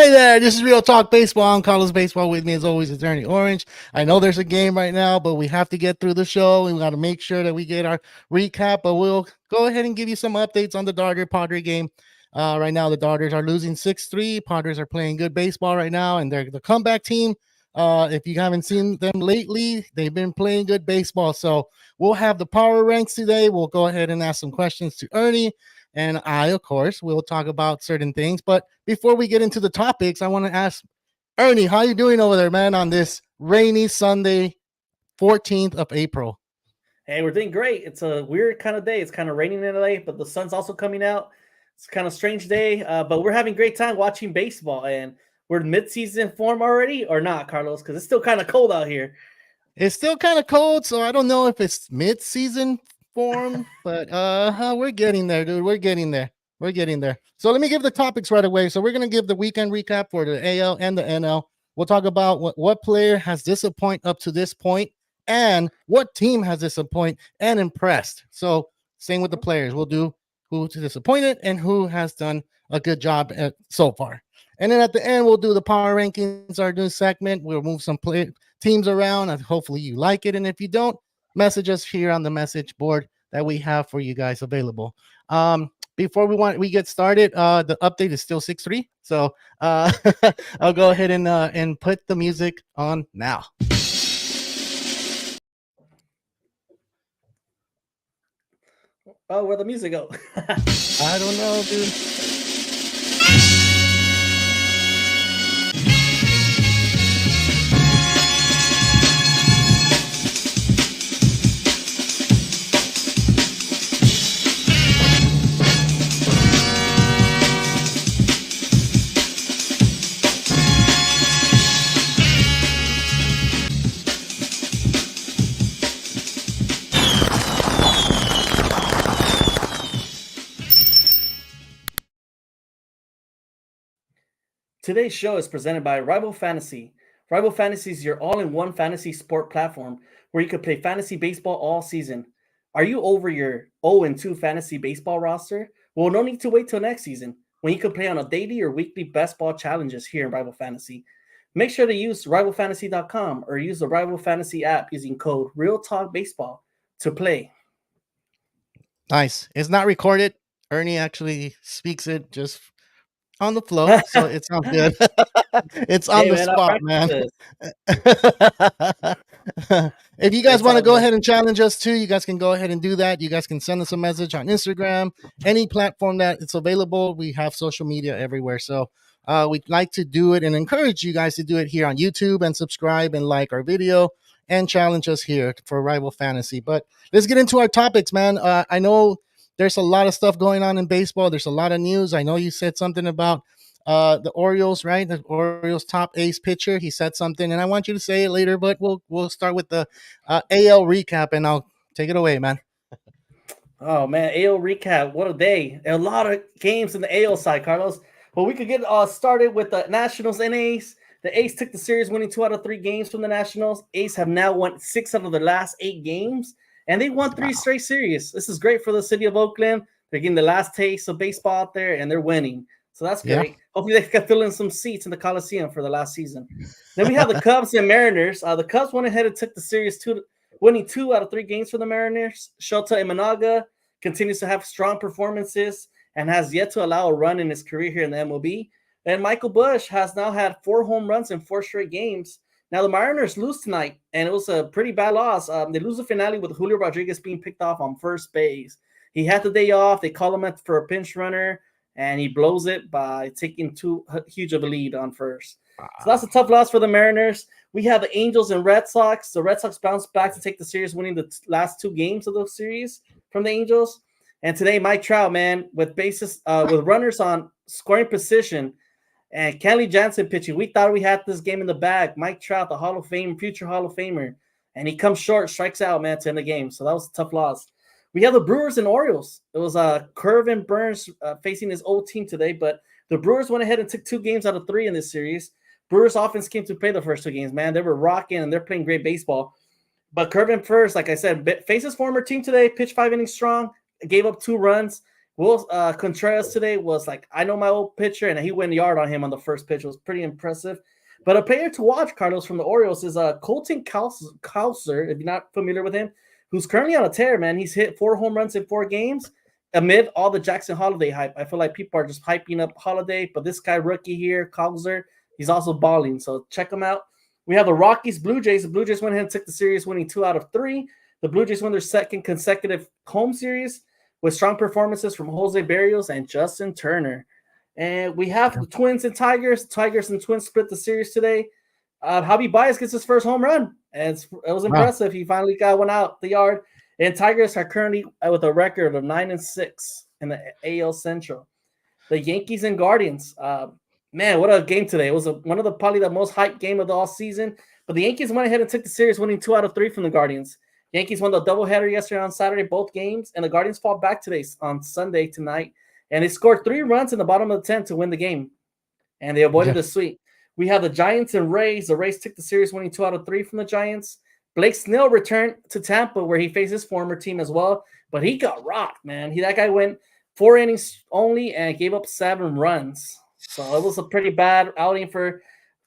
Hey there, this is Real Talk Baseball. I'm Carlos Baseball. With me, as always, is Ernie Orange. I know there's a game right now, but we have to get through the show. We got to make sure that we get our recap, but we'll go ahead and give you some updates on the Padre game. Right now, the Dodgers are losing 6-3. Padres are playing good baseball right now, and they're the comeback team. If you haven't seen them lately, they've been playing good baseball. So we'll have the power ranks today. We'll go ahead and ask some questions to Ernie. And I, of course, will talk about certain things. But before we get into the topics, I want to ask Ernie, how you doing over there, man, on this rainy Sunday, 14th of April? Hey, we're doing great. It's a weird kind of day. It's kind of raining in LA, but the sun's also coming out. It's kind of strange day, but we're having a great time watching baseball. And we're in mid-season form already, or not, Carlos? Because it's still kind of cold out here. It's still kind of cold, so I don't know if it's mid-season form, but we're getting there, dude. We're getting there. We're getting there. So let me give the topics right away. So we're going to give the weekend recap for the AL and the NL. We'll talk about what player has disappointed up to this point and what team has disappointed and impressed. So same with the players. We'll do who's disappointed and who has done a good job so far. And then at the end, we'll do the power rankings, our new segment. We'll move some teams around, and hopefully you like it. And if you don't, message us here on the message board that we have for you guys available. Before we get started, the update is still 6-3. So I'll go ahead and put the music on now. Oh, where'd the music go? I don't know, dude. Today's show is presented by Rival Fantasy. Rival Fantasy is your all-in-one fantasy sport platform where you can play fantasy baseball all season. Are you over your 0-2 fantasy baseball roster? Well, no need to wait till next season when you can play on a daily or weekly best ball challenges here in Rival Fantasy. Make sure to use rivalfantasy.com or use the Rival Fantasy app using code RealTalkBaseball to play. Nice. It's not recorded. Ernie actually speaks it just on the flow, so it sounds good. It's on the spot, man. If you guys want to go ahead and challenge us too, you guys can go ahead and do that. You guys can send us a message on Instagram, any platform that it's available. We have social media everywhere. So we'd like to do it and encourage you guys to do it here on YouTube and subscribe and like our video and challenge us here for Rival Fantasy. But let's get into our topics, man. I know there's a lot of stuff going on in baseball. There's a lot of news. I know you said something about the Orioles, right? The Orioles top ace pitcher. He said something, and I want you to say it later, but we'll start with the AL recap, and I'll take it away, man. Oh, man, AL recap. What a day. A lot of games in the AL side, Carlos. Well, we could get started with the Nationals and A's. The A's took the series, winning 2 out of 3 games from the Nationals. A's have now won 6 out of their last 8 games. And they won 3 straight series. This is great for the city of Oakland. They're getting the last taste of baseball out there, and they're winning. So that's great. Yeah. Hopefully they can fill in some seats in the Coliseum for the last season. Then we have the Cubs and Mariners. The Cubs went ahead and took the series, winning 2 out of 3 games for the Mariners. Shota Imanaga continues to have strong performances and has yet to allow a run in his career here in the MLB. And Michael Busch has now had 4 home runs in 4 straight games. Now, the Mariners lose tonight, and it was a pretty bad loss. They lose the finale with Julio Rodriguez being picked off on first base. He had the day off. They call him for a pinch runner, and he blows it by taking too huge of a lead on first. So that's a tough loss for the Mariners. We have the Angels and Red Sox. The Red Sox bounced back to take the series, winning the last 2 games of the series from the Angels. And today, Mike Trout, man, with runners on scoring position, and Kenley Jansen pitching. We thought we had this game in the bag. Mike Trout, the Hall of Fame, future Hall of Famer. And he comes short, strikes out, man, to end the game. So that was a tough loss. We have the Brewers and Orioles. It was Corbin Burnes facing his old team today. But the Brewers went ahead and took 2 games out of 3 in this series. Brewers offense came to play the first 2 games, man. They were rocking, and they're playing great baseball. But Corbin first, like I said, faced his former team today, pitched 5 innings strong, gave up 2 runs. Will Contreras today was like, I know my old pitcher, and he went yard on him on the first pitch. It was pretty impressive. But a player to watch, Carlos, from the Orioles is Colton Cowser, if you're not familiar with him, who's currently on a tear, man. He's hit 4 home runs in 4 games amid all the Jackson Holiday hype. I feel like people are just hyping up Holiday, but this guy, rookie here, Cowser, he's also balling. So check him out. We have the Rockies, Blue Jays. The Blue Jays went ahead and took the series, winning 2 out of 3. The Blue Jays won their second consecutive home series with strong performances from Jose Barrios and Justin Turner. And we have the Twins and Tigers. Tigers and Twins split the series today. Javi Baez gets his first home run. And it was impressive. Wow. He finally got one out the yard. And Tigers are currently with a record of 9-6 in the AL Central. The Yankees and Guardians. Man, what a game today. It was one of probably the most hyped game of the all season. But the Yankees went ahead and took the series, winning 2 out of 3 from the Guardians. Yankees won the doubleheader yesterday on Saturday, both games, and the Guardians fought back today on Sunday tonight, and they scored 3 runs in the bottom of the 10th to win the game, and they avoided a sweep. We have the Giants and Rays. The Rays took the series, winning 2 out of 3 from the Giants. Blake Snell returned to Tampa, where he faced his former team as well, but he got rocked, man. That guy went 4 innings only and gave up 7 runs. So it was a pretty bad outing for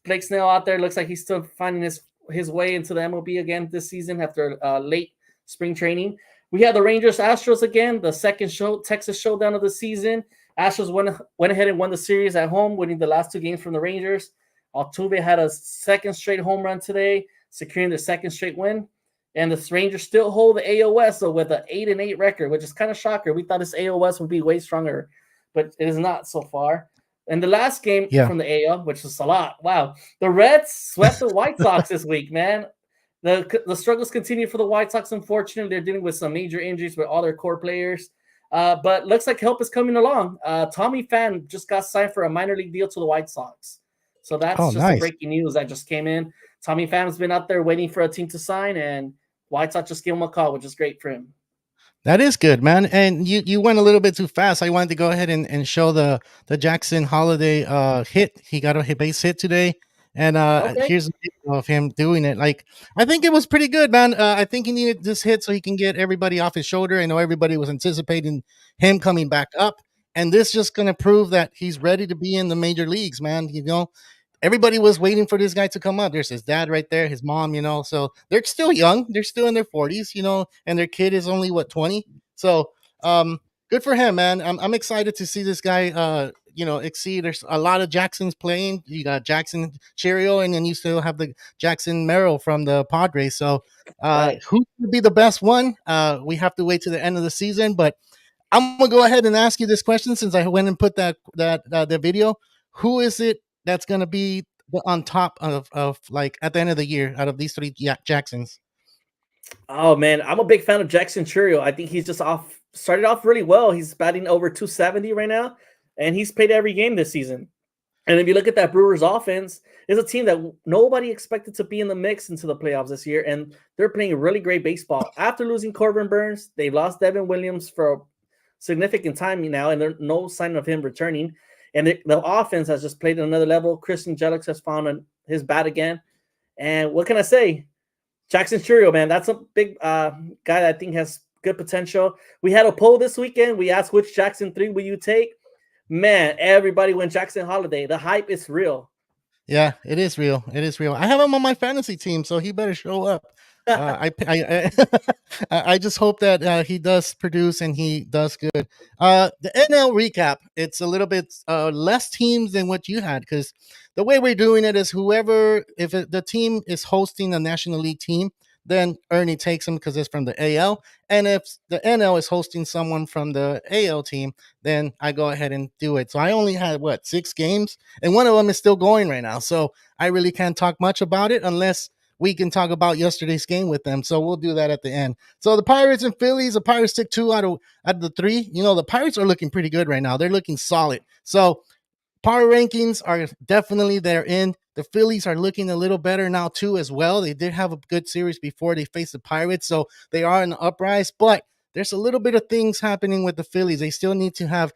Blake Snell out there. Looks like he's still finding his way into the MLB again this season after late spring training. We had the Rangers Astros again, the second Texas showdown of the season. Astros went ahead and won the series at home, winning the last 2 games from the Rangers. Altuve had a second straight home run today, securing their second straight win. And the Rangers still hold the AL West, so with an 8-8 record, which is kind of shocker. We thought this AL West would be way stronger, but it is not so far. And the last game from the AL, which was a lot. Wow. The Reds swept the White Sox this week, man. The struggles continue for the White Sox. Unfortunately, they're dealing with some major injuries with all their core players. But looks like help is coming along. Tommy Pham just got signed for a minor league deal to the White Sox. So that's the breaking news that just came in. Tommy Pham's been out there waiting for a team to sign, and White Sox just gave him a call, which is great for him. That is good, man. And you went a little bit too fast. I wanted to go ahead and show the Jackson Holiday hit. He got a base hit today. And here's a video of him doing it. Like, I think it was pretty good, man. I think he needed this hit so he can get everybody off his shoulder. I know everybody was anticipating him coming back up. And this just going to prove that he's ready to be in the major leagues, man. You know, everybody was waiting for this guy to come up. There's his dad right there, his mom, you know. So they're still young. They're still in their 40s, you know, and their kid is only, 20? So good for him, man. I'm excited to see this guy, exceed. There's a lot of Jacksons playing. You got Jackson Cheerio, and then you still have the Jackson Merrill from the Padres. So who would be the best one? We have to wait to the end of the season, but I'm gonna go ahead and ask you this question since I went and put the video. Who is it that's gonna be on top of like at the end of the year out of these 3 Jacksons? Oh man, I'm a big fan of Jackson Churio. I think he's just started off really well. He's batting over 270 right now, and he's played every game this season. And if you look at that Brewers offense, it's a team that nobody expected to be in the mix into the playoffs this year, and they're playing really great baseball. After losing Corbin Burnes, they lost Devin Williams for a significant time now, and there's no sign of him returning. And the offense has just played at another level. Christian Jelix has found his bat again. And what can I say? Jackson Churio, man, that's a big guy that I think has good potential. We had a poll this weekend. We asked which Jackson 3 will you take? Man, everybody went Jackson Holiday. The hype is real. Yeah, it is real. It is real. I have him on my fantasy team, so he better show up. I just hope that he does produce and he does good. The NL recap, it's a little bit less teams than what you had, because the way we're doing it is the team is hosting a National League team, then Ernie takes them because it's from the AL. And if the NL is hosting someone from the AL team, then I go ahead and do it. So I only had 6 games, and one of them is still going right now. So I really can't talk much about it unless we can talk about yesterday's game with them. So we'll do that at the end. So the Pirates and Phillies, the Pirates took 2 out of the 3. You know, the Pirates are looking pretty good right now. They're looking solid. So power rankings are definitely they're in. The Phillies are looking a little better now too as well. They did have a good series before they faced the Pirates, so they are in the uprise. But there's a little bit of things happening with the Phillies. They still need to have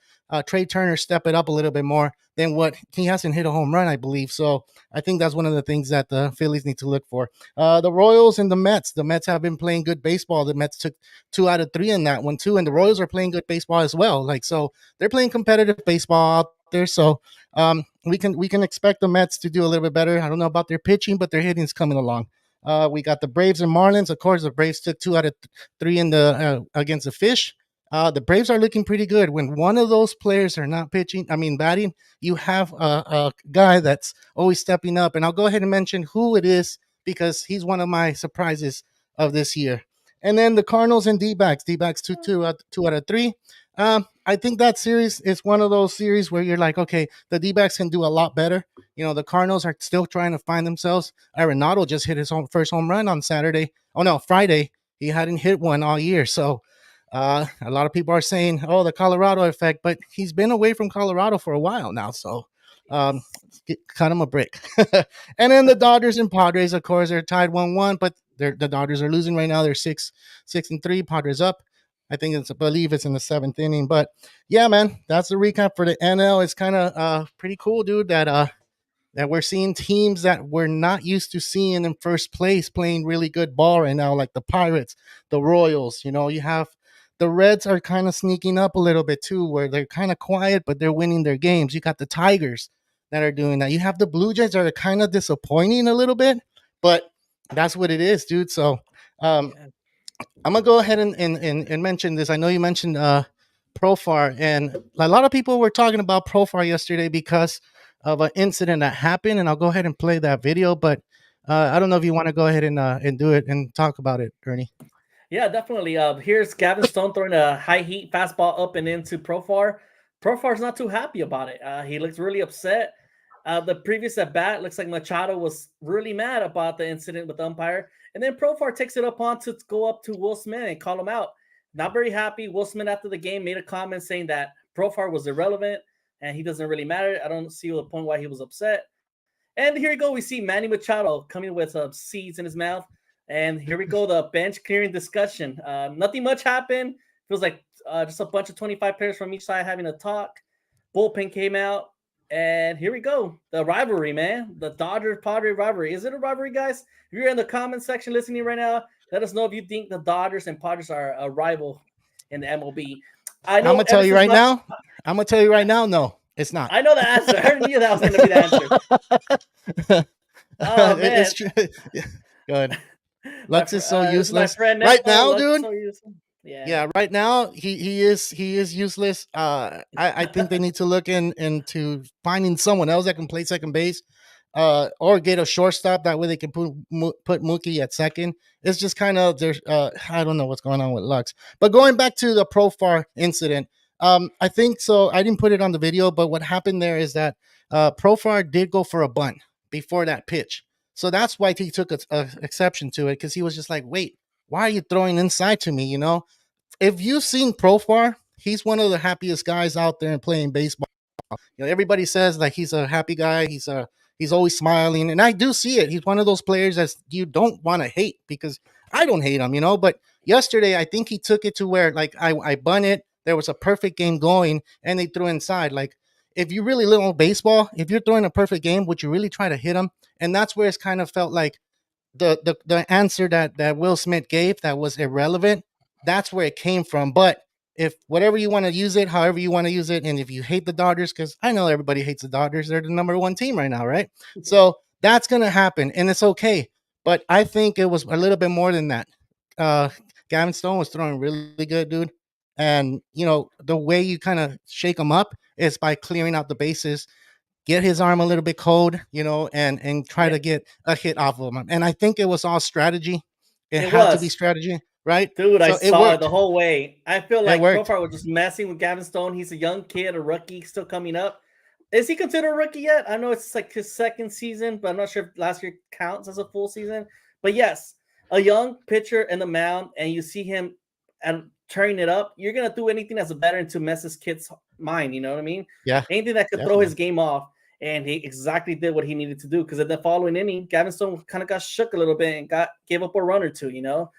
Trey Turner step it up a little bit more than what he hasn't hit a home run, I believe. So I think that's one of the things that the Phillies need to look for. The Royals and the Mets. The Mets have been playing good baseball. The Mets took 2 out of 3 in that one too, and the Royals are playing good baseball as well. Like so, they're playing competitive baseball out there. So we can expect the Mets to do a little bit better. I don't know about their pitching, but their hitting's coming along. We got the Braves and Marlins. Of course, the Braves took 2 out of 3 in the against the Fish. The Braves are looking pretty good. When one of those players are not pitching, I mean batting, you have a guy that's always stepping up. And I'll go ahead and mention who it is because he's one of my surprises of this year. And then the Cardinals and D-backs. D-backs 2 out of 3. I think that series is one of those series where you're like, okay, the D-backs can do a lot better. You know, the Cardinals are still trying to find themselves. Arenado just hit his first home run on Saturday. Oh no, Friday. He hadn't hit one all year. So a lot of people are saying, oh, the Colorado effect, but he's been away from Colorado for a while now. So um, cut him a break. And then the Dodgers and Padres, of course, they're tied 1-1, but the Dodgers are losing right now. They're 6-3. Padres up. I believe it's in the 7th inning. But yeah, man, that's the recap for the NL. It's kind of pretty cool, dude, that we're seeing teams that we're not used to seeing in first place playing really good ball right now, like the Pirates, the Royals. You know, you have the Reds are kind of sneaking up a little bit too, where they're kind of quiet, but they're winning their games. You got the Tigers that are doing that. You have the Blue Jays that are kind of disappointing a little bit, but that's what it is, dude. So um, Yeah. I'm gonna go ahead and mention this. I know you mentioned Profar, and a lot of people were talking about Profar yesterday because of an incident that happened, and I'll go ahead and play that video. But I don't know if you want to go ahead and do it and talk about it, Ernie. Yeah, definitely. Here's Gavin Stone throwing a high heat fastball up and into Profar. Profar's not too happy about it. He looks really upset. The previous at bat looks like Machado was really mad about the incident with the umpire, and then Profar takes it upon to go up to Will Smith and call him out. Not very happy. Will Smith after the game made a comment saying that Profar was irrelevant and he doesn't really matter. I don't see the point why he was upset. And here we go. We see Manny Machado coming with seeds in his mouth. And here we go, the bench clearing discussion. Nothing much happened. Feels like just a bunch of 25 players from each side having a talk. Bullpen came out. And here we go. The rivalry, man. The Dodgers-Padres rivalry. Is it a rivalry, guys? If you're in the comment section listening right now, let us know if you think the Dodgers and Padres are a rival in the MLB. I I'm know gonna tell you right now. I'm gonna tell you right now. No, it's not. I know the answer. I already knew that was going to be the answer. Oh, man. It's true. Go ahead. Lux is so My useless friend right Nepo, now, Lux is dude. so useless. Yeah. Yeah, right now he is useless. I think they need to look into finding someone else that can play second base, or get a shortstop. That way they can put Mookie at second. It's just kind of there's I don't know what's going on with Lux. But going back to the Profar incident, I think so. I didn't put it on the video, but what happened there is that Profar did go for a bunt before that pitch, so that's why he took a exception to it because he was just like, wait. Why are you throwing inside to me? You know, if you've seen Profar, he's one of the happiest guys out there and playing baseball. You know, everybody says like he's a happy guy. He's always smiling, and I do see it. He's one of those players that you don't want to hate because I don't hate him, you know. But yesterday, I think he took it to where like I bun it. There was a perfect game going, and they threw inside. Like if you really know baseball, if you're throwing a perfect game, would you really try to hit him? And that's where it's kind of felt like the answer that Will Smith gave that was irrelevant, that's where it came from. But if whatever you want to use it, however you want to use it, and if you hate the Dodgers, because I know everybody hates the Dodgers, they're the number one team right now, right? So that's gonna happen, and it's okay. But I think it was a little bit more than that. Uh, Gavin Stone was throwing really good, dude. And you know the way you kind of shake him up is by clearing out the bases, get his arm a little bit cold, you know, and try Yeah. to get a hit off of him. And I think it was all strategy. It It had to be was. strategy, right? Dude, I So it saw it worked. the whole way. I feel It like worked. Profar was just messing with Gavin Stone. He's a young kid, a rookie, still coming up. Is he considered a rookie yet? I know it's like his second season, but I'm not sure if last year counts as a full season. But yes, a young pitcher in the mound, and you see him and turning it up. You're gonna do anything as a veteran to mess this kid's mind. You know what I mean? Yeah, Anything that could throw definitely. his game off. And he exactly did what he needed to do because in the following inning, Gavin Stone kind of got shook a little bit and gave up a run or two. You know,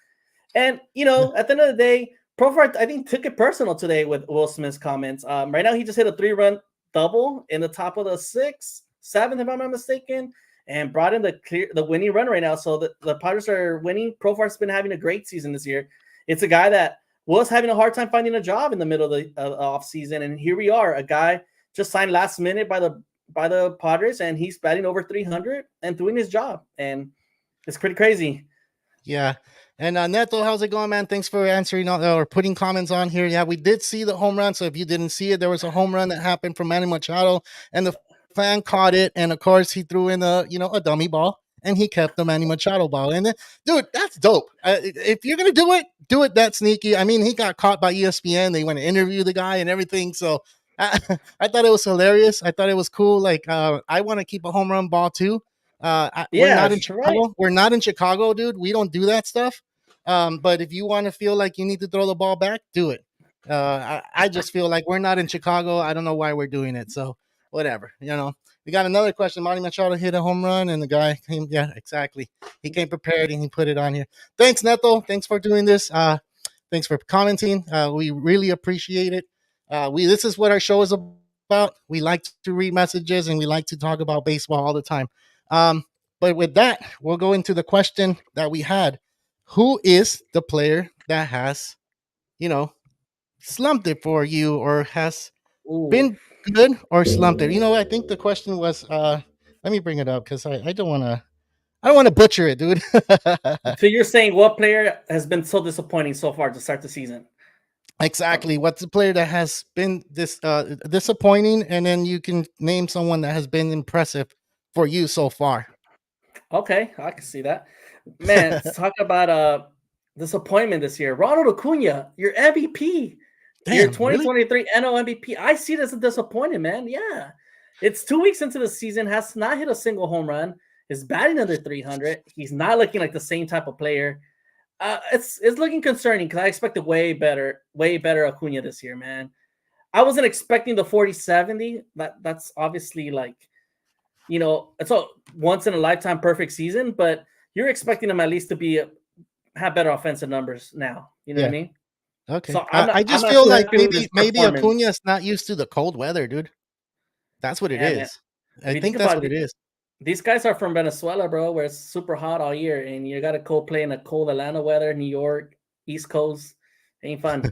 and, Yeah. at the end of the day, Profar, I think, took it personal today with Will Smith's comments. Right now, he just hit a 3-run double in the top of the 6th, 7th, if I'm not mistaken, and brought in the winning run right now. So the Padres are winning. Profar's been having a great season this year. It's a guy that was having a hard time finding a job in the middle of the off season, and here we are, a guy just signed last minute by the Padres, and he's batting over 300 and doing his job, and it's pretty crazy. Yeah. And Neto, how's it going, man? Thanks for answering or putting comments on here. Yeah, we did see the home run. So if you didn't see it, there was a home run that happened from Manny Machado, and the fan caught it. And of course, he threw in a dummy ball, and he kept the Manny Machado ball. And then, dude, that's dope. If you're gonna do it that sneaky. I mean, he got caught by ESPN. They went to interview the guy and everything. So I thought it was hilarious. I thought it was cool. Like, I want to keep a home run ball too. We're Yeah, not in Chicago. right. We're not in Chicago, dude. We don't do that stuff. But if you want to feel like you need to throw the ball back, do it. I just feel like we're not in Chicago. I don't know why we're doing it. So whatever, We got another question. Manny Machado hit a home run, and the guy came. Yeah, exactly. He came prepared, and he put it on here. Thanks, Neto. Thanks for doing this. Thanks for commenting. We really appreciate it. This is what our show is about. We like to read messages, and we like to talk about baseball all the time. But with that, we'll go into the question that we had. Who is the player that has, slumped it for you, or has Ooh. been good or slumped it? I think the question was, let me bring it up because I don't want to butcher it, dude. So you're saying what player has been so disappointing so far to start the season? Exactly. What's the player that has been disappointing, and then you can name someone that has been impressive for you so far. Okay, I can see that. Man, let's talk about disappointment this year. Ronald Acuna, your MVP, your Damn, really? 2023 NL MVP. I see it as a disappointment, man. Yeah. It's 2 weeks into the season, has not hit a single home run, is batting under 300. He's not looking like the same type of player. It's looking concerning because I expected way better Acuna this year, man. I wasn't expecting the 40-70. That's obviously like, it's a once in a lifetime perfect season, but you're expecting him at least to have better offensive numbers now. You know what I mean? Okay. So I I'm just not feel too like happy with his maybe performance. Acuna's not used to the cold weather, dude. That's what it Yeah, man. is. If I you think think that's about what it, it is. these guys are from Venezuela, bro, where it's super hot all year, and you got to go play in the cold Atlanta weather, New York, East Coast. Ain't fun.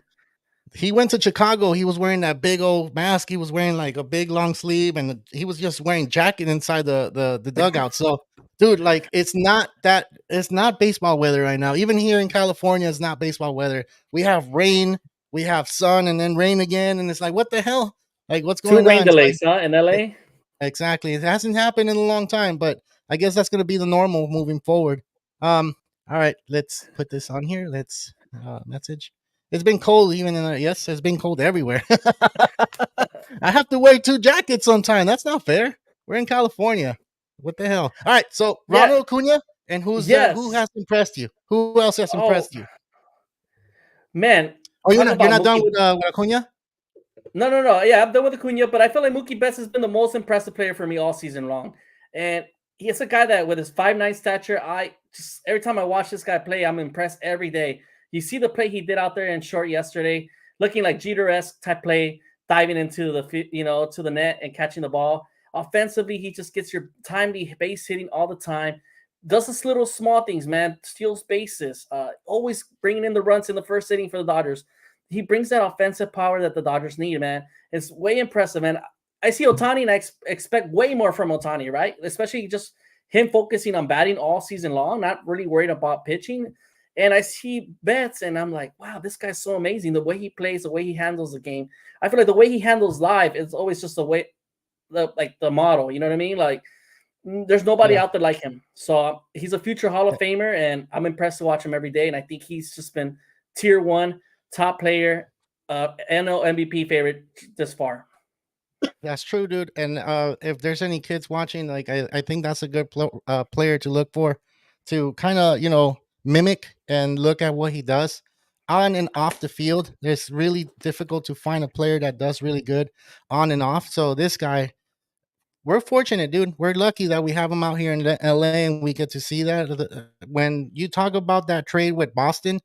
He went to Chicago. He was wearing that big old mask. He was wearing like a big long sleeve, and he was just wearing jacket inside the dugout. So, dude, like it's not baseball weather right now. Even here in California, it's not baseball weather. We have rain, we have sun, and then rain again, and it's like, what the hell? Like, what's 2 going rain on? So delays, huh, in LA? exactly, it hasn't happened in a long time, but I guess that's going to be the normal moving forward. All right, let's put this on here. Let's message. It's been cold even in yes, it's been cold everywhere. I have to wear 2 jackets sometime. That's not fair. We're in California. What the hell? All right, so Yeah. Ronald Acuna, and who Yes. has impressed you? Who else has Oh, impressed you? man. Oh, you're Talk not you're about not done Mookie. with Acuna? No. Yeah, I'm done with Acuna, but I feel like Mookie Betts has been the most impressive player for me all season long. And he's a guy that with his 5'9" stature, I just every time I watch this guy play, I'm impressed every day. You see the play he did out there in short yesterday, looking like Jeter-esque type play, diving into to the net and catching the ball. Offensively, he just gets your timely base hitting all the time. Does this little small things, man. Steals bases. Always bringing in the runs in the first inning for the Dodgers. He brings that offensive power that the Dodgers need, man. It's way impressive, man. I see Ohtani, and I expect way more from Ohtani, right? Especially just him focusing on batting all season long, not really worried about pitching. And I see Betts, and I'm like, wow, this guy's so amazing. The way he plays, the way he handles the game. I feel like the way he handles live is always just the model. You know what I mean? Like, there's nobody Yeah. out there like him. So he's a future Hall of Famer, and I'm impressed to watch him every day. And I think he's just been tier 1, top player, NL MVP favorite this far. That's true, dude. And if there's any kids watching, like I think that's a good player to look for, to kind of mimic and look at what he does on and off the field. It's really difficult to find a player that does really good on and off. So this guy, we're fortunate, dude. We're lucky that we have him out here in LA, and we get to see that. When you talk about that trade with Boston,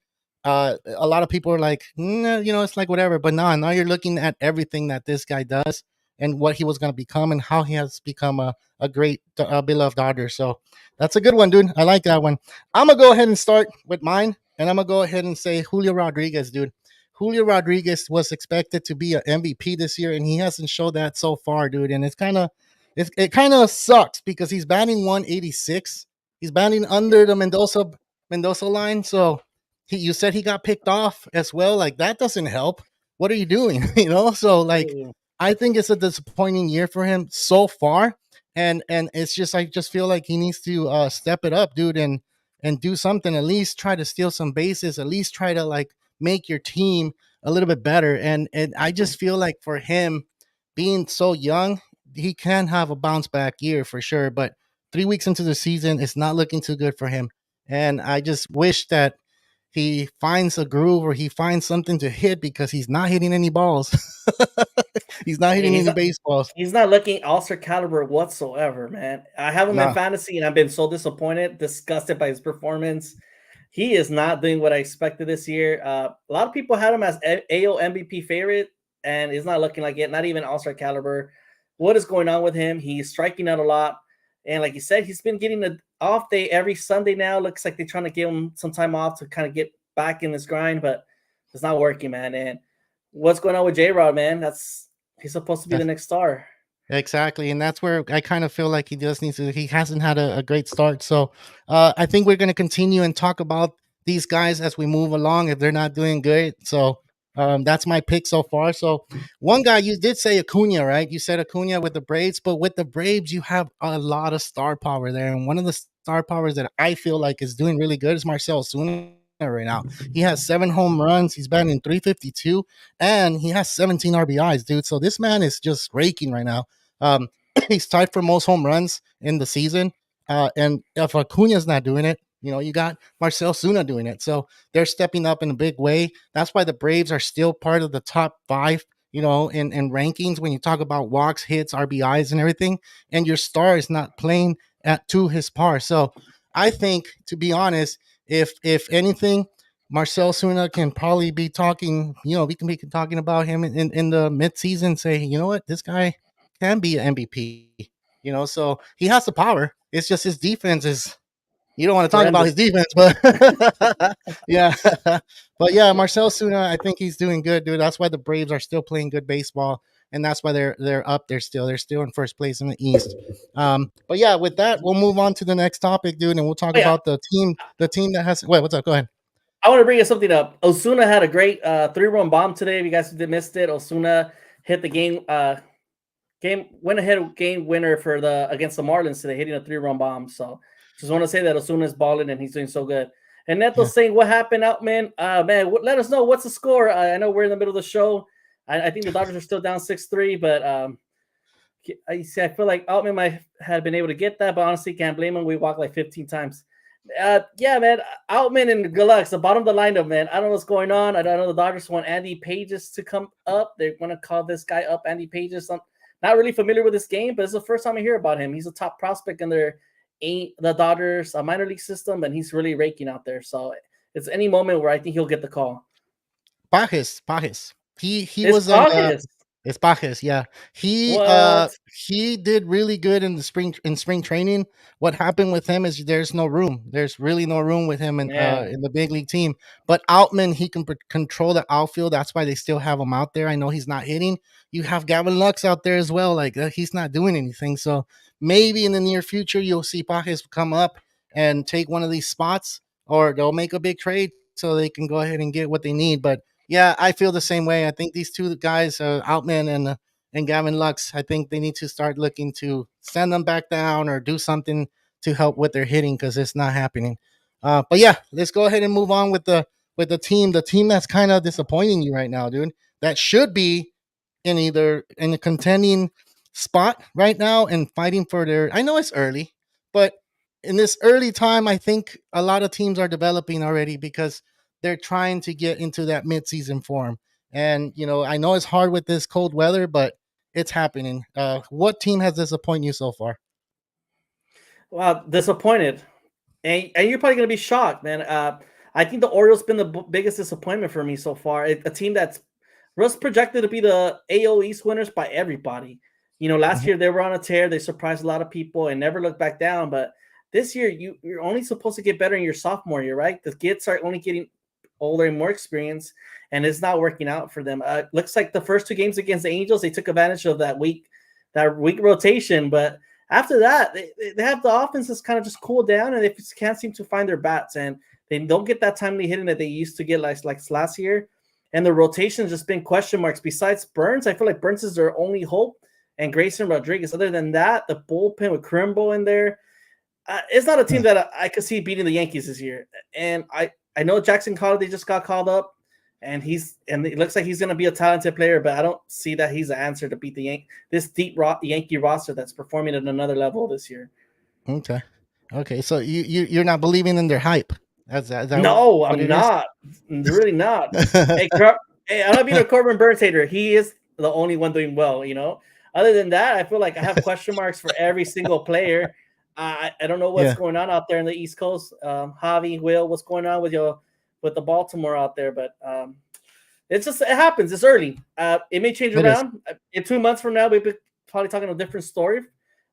a lot of people are like, nah, it's like whatever. But now you're looking at everything that this guy does and what he was going to become and how he has become a great beloved Dodger. So that's a good one, dude. I like that one. I'm gonna go ahead and start with mine, and I'm gonna go ahead and say Julio Rodriguez, dude. Julio Rodriguez was expected to be an MVP this year, and he hasn't showed that so far, dude. And it kind of sucks because he's batting 186. He's batting under the Mendoza line. So you said he got picked off as well. Like that doesn't help. What are you doing? So like Mm. I think it's a disappointing year for him so far. And it's just I just feel like he needs to step it up, dude, and do something. At least try to steal some bases. At least try to like make your team a little bit better. And I just feel like for him being so young, he can have a bounce back year for sure. But 3 weeks into the season, it's not looking too good for him. And I just wish that he finds a groove or he finds something to hit because he's not hitting any balls. He's not Yeah, hitting any baseballs. he's not looking all-star caliber whatsoever, man. I have him in No. fantasy, and I've been so disappointed, disgusted by his performance. He is not doing what I expected this year. A lot of people had him as AL MVP favorite, and it's not looking like it. Not even all-star caliber. What is going on with him? He's striking out a lot, and like you said, he's been getting an off day every Sunday now. Looks like they're trying to give him some time off to kind of get back in this grind, but it's not working, man. And what's going on with J Rod, man? He's supposed to be the That's next star. exactly. And that's where I kind of feel like he hasn't had a great start. So I think we're going to continue and talk about these guys as we move along if they're not doing good. So that's my pick so far. So one guy you did say Acuna, right? You said Acuna with the Braves, but with the Braves, you have a lot of star power there. And one of the star powers that I feel like is doing really good is Marcel Zuna right now. He has 7 home runs. He's batting 352 and he has 17 RBIs, dude. So this man is just raking right now. Um, he's tied for most home runs in the season. And if Acuna's not doing it, you got Marcel Zuna doing it. So they're stepping up in a big way. That's why the Braves are still part of the top five, in rankings when you talk about walks, hits, RBIs, and everything. And your star is not playing to his par. So I think, to be honest, if anything, Marcel Zuna can probably be talking, we can be talking about him in the midseason, say, you know what, this guy can be an MVP, so he has the power. It's just his defense is, you don't want to talk about his Horrendous. defense, but yeah, but yeah, Marcel Zuna, I think he's doing good, dude. That's why the Braves are still playing good baseball, and that's why they're up there still. They're still in first place in the East. But yeah, with that, we'll move on to the next topic, dude, and we'll talk Oh, yeah, about the team that has. Wait, what's up? Go ahead. I want to bring you something up. Osuna had a great 3-run bomb today. If you guys missed it, Osuna hit the went ahead game winner for the against the Marlins today, hitting a 3-run bomb. So just want to say that Osuna is balling and he's doing so good. And Yeah. Neto's saying, "What happened out, man? Let us know what's the score. I know we're in the middle of the show. I think the Dodgers are still down 6-3, but I feel like Altman might have been able to get that, but honestly, can't blame him. We walked like 15 times. Yeah, man. Altman and Gulux, the bottom of the lineup, man. I don't know what's going on. I don't know the Dodgers want Andy Pages to come up. They want to call this guy up Andy Pages. I'm not really familiar with this game, but it's the first time I hear about him. He's a top prospect in the Dodgers minor league system, and he's really raking out there. So it's any moment where I think he'll get the call. Pajes. He It's was August. it's Pajes, yeah. What? He did really good in spring training. What happened with him is there's no room. There's really no room with him Man. in the big league team. But Outman, he can control the outfield. That's why they still have him out there. I know he's not hitting. You have Gavin Lux out there as well. Like he's not doing anything. So maybe in the near future you'll see Pajes come up and take one of these spots, or they'll make a big trade so they can go ahead and get what they need. But yeah, I feel the same way. I think these two guys, Outman and Gavin Lux, I think they need to start looking to send them back down or do something to help with their hitting because it's not happening. But yeah, let's go ahead and move on with the team that's kind of disappointing you right now, dude. That should be in a contending spot right now and fighting for their. I know it's early, but in this early time, I think a lot of teams are developing already because they're trying to get into that midseason form. And I know it's hard with this cold weather, but it's happening. What team has disappointed you so far? Wow, disappointed. And you're probably gonna be shocked, man. I think the Orioles been the biggest disappointment for me so far. A team that's was projected to be the AL East winners by everybody. Last Mhm. year they were on a tear. They surprised a lot of people and never looked back down. But this year, you're only supposed to get better in your sophomore year, right? The kids are only getting older and more experience, and it's not working out for them. Looks like the first 2 games against the Angels, they took advantage of that week rotation. But after that, they have the offense that's kind of just cooled down, and they just can't seem to find their bats, and they don't get that timely hitting that they used to get like last year. And the rotation's just been question marks. Besides Burnes, I feel like Burnes is their only hope, and Grayson Rodriguez. Other than that, the bullpen with Crimbo in there, it's not a team that I could see beating the Yankees this year. And I know Jackson Holiday just got called up, and it looks like he's going to be a talented player, but I don't see that he's the answer to beat this deep Yankee roster that's performing at another level this year. Okay. Okay. So you're not believing in their hype. Is that No, what I'm it is? not. Really not. Hey, I'm not being a Corbin Burnes hater. He is the only one doing well, Other than that, I feel like I have question marks for every single player. I don't know what's Yeah. going on out there in the East Coast. Javi, Will, what's going on with the Baltimore out there? But it happens. It's early. It may change It is. around. In 2 months from now, we'll be probably talking a different story.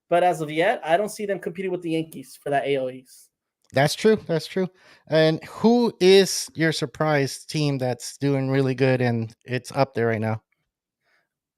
But as of yet, I don't see them competing with the Yankees for that AL East. That's true. That's true. And who is your surprise team that's doing really good and it's up there right now?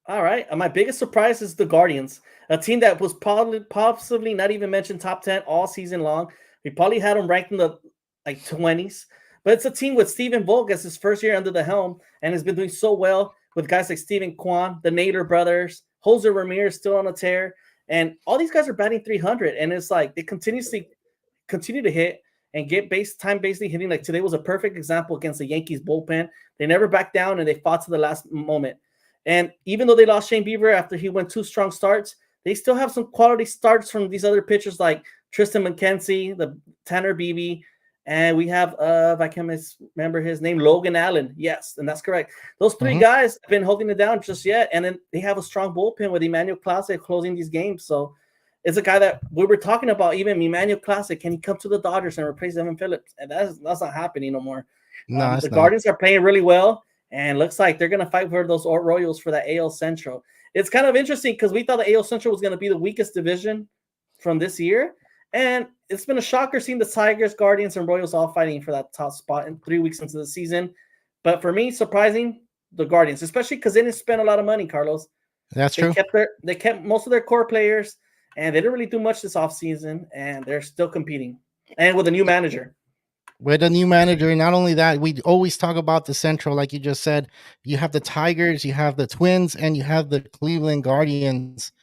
All right. My biggest surprise is the Guardians, a team that was possibly not even mentioned top 10 all season long. We probably had them ranked in the 20s, but it's a team with Steven Vogt as his first year under the helm and has been doing so well with guys like Steven Kwan, the Nader brothers, Jose Ramirez still on a tear, and all these guys are batting 300. And it's like they continue to hit and get basically hitting. Like today was a perfect example against the Yankees bullpen. They never backed down and they fought to the last moment. And even though they lost Shane Bieber after he went 2 strong starts, they still have some quality starts from these other pitchers like Tristan McKenzie, the Tanner Beebe, and we have if I can remember his name, Logan Allen. Yes, and that's correct. Those 3 Mhm. guys have been holding it down just yet, and then they have a strong bullpen with Emmanuel Clase closing these games. So it's a guy that we were talking about. Even Emmanuel Clase, can he come to the Dodgers and replace Evan Phillips? And that's not happening no more. No, The it's not. Guardians are playing really well. And looks like they're going to fight for those Royals for that AL Central. It's kind of interesting because we thought the AL Central was going to be the weakest division from this year. And it's been a shocker seeing the Tigers, Guardians, and Royals all fighting for that top spot in 3 weeks into the season. But for me, surprising, the Guardians, especially because they didn't spend a lot of money, Carlos. That's They true. kept most of their core players, and they didn't really do much this offseason, and they're still competing. And with a new manager. With a new manager, and not only that, we always talk about the Central, like you just said. You have the Tigers, you have the Twins, and you have the Cleveland Guardians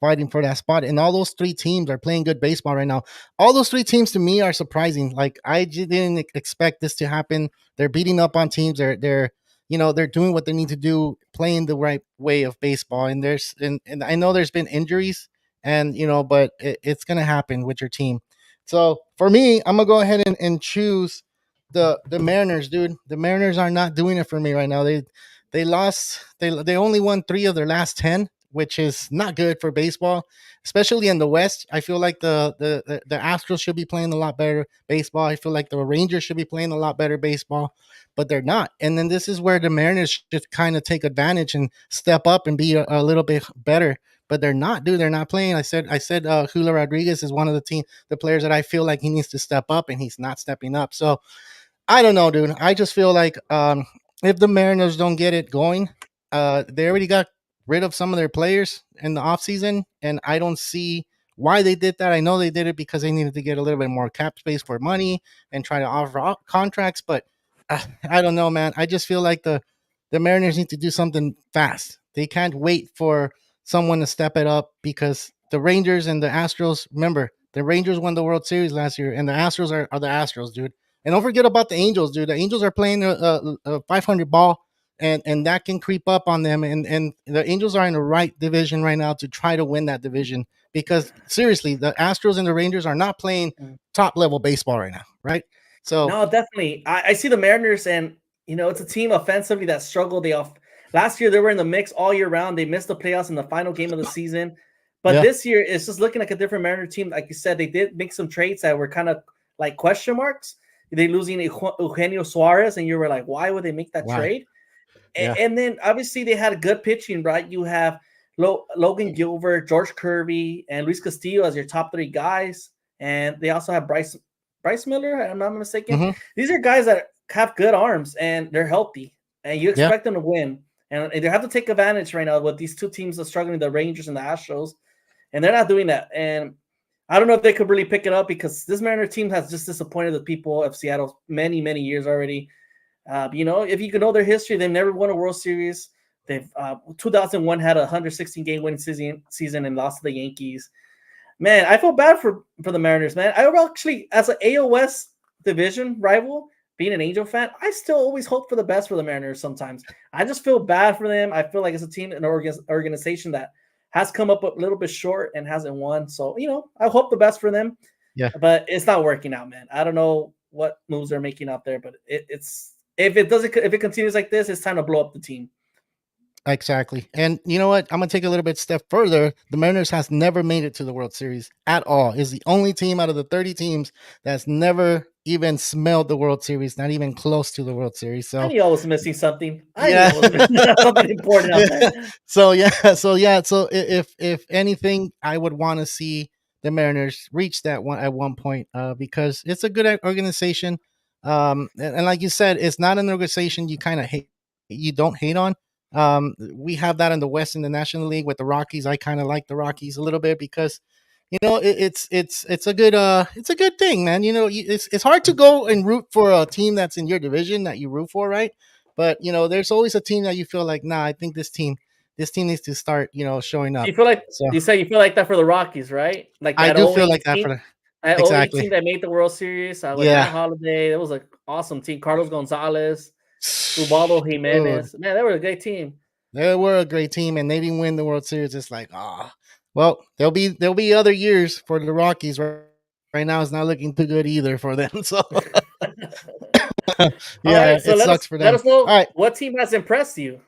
fighting for that spot. And all those 3 teams are playing good baseball right now. All those 3 teams to me are surprising. Like I just didn't expect this to happen. They're beating up on teams. They're doing what they need to do, playing the right way of baseball. And and I know there's been injuries, and but it's gonna happen with your team. So for me, I'm gonna go ahead and choose the Mariners, dude. The Mariners are not doing it for me right now. They lost. They only won 3 of their last 10, which is not good for baseball, especially in the West. I feel like the Astros should be playing a lot better baseball. I feel like the Rangers should be playing a lot better baseball, but they're not. And then this is where the Mariners should kind of take advantage and step up and be a little bit better. But they're not, dude. They're not playing. I said Julio Rodriguez is one of the players that I feel like he needs to step up, and he's not stepping up. So I don't know, dude. I just feel like if the Mariners don't get it going, they already got rid of some of their players in the offseason, and I don't see why they did that. I know they did it because they needed to get a little bit more cap space for money and try to offer contracts, but I don't know, man. I just feel like the Mariners need to do something fast. They can't wait for someone to step it up because the Rangers and the Astros, remember, the Rangers won the World Series last year, and the Astros are the Astros, dude. And don't forget about the Angels, dude. The Angels are playing a 500 ball, and that can creep up on them. And the Angels are in the right division right now to try to win that division because seriously, the Astros and the Rangers are not playing top level baseball right now, right? So No, definitely. I see the Mariners, and it's a team offensively that struggled. Last year they were in the mix all year round. They missed the playoffs in the final game of the season, but yeah, this year it's just looking like a different Mariner team. Like you said, they did make some trades that were kind of like question marks. they losing Eugenio Suarez, and you were like, why would they make that Why? trade? Yeah. And then obviously they had a good pitching, right? You have Logan Gilbert, George Kirby, and Luis Castillo as your top three guys, and they also have Bryce Miller. I'm not mistaken. Hmm. These are guys that have good arms and they're healthy, and you Yeah. expect them to win. And they have to take advantage right now with these two teams that are struggling, the Rangers and the Astros, and they're not doing that. And I don't know if they could really pick it up because this Mariner team has just disappointed the people of Seattle many years already. If you can know their history, they've never won a World Series. They've 2001 had a 116 game winning season and lost to the Yankees. Man, I feel bad for the Mariners, man. I actually, as an AOS division rival, being an Angel fan, I still always hope for the best for the Mariners sometimes. I just feel bad for them. I feel like it's a team, an organization that has come up a little bit short and hasn't won. So, I hope the best for them. Yeah. But it's not working out, man. I don't know what moves they're making out there, but it's if it continues like this, it's time to blow up the team. Exactly. And you know what? I'm gonna take a little bit step further. The Mariners has never made it to the World Series at all. Is the only team out of the 30 teams that's never even smelled the World Series, not even close to the World Series. I So knew I was missing something. I knew yeah. I was missing something important out there. So yeah, so if anything, I would want to see the Mariners reach that one at one point, because it's a good organization. And like you said, it's not an organization you kind of hate, you don't hate on. We have that in the West in the National League with the Rockies. I kind of like the Rockies a little bit because it's a good thing, man. It's hard to go and root for a team that's in your division that you root for, right? But there's always a team that you feel like, nah, I think this team needs to start, showing up. You feel like So you say you feel like that for the Rockies, right? Like I that do feel like that 08 for team, the that 08 exactly. team that made the World Series with Yeah. Matt Holliday. That was an awesome team. Carlos Gonzalez, Ubaldo Dude, Jimenez. Man, they were a great team. they were a great team and they didn't win the World Series. It's like, well, there'll be other years for the Rockies. Right now it's not looking too good either for them. So All yeah, right, so it let us sucks for let them. us know All right. what team has impressed you.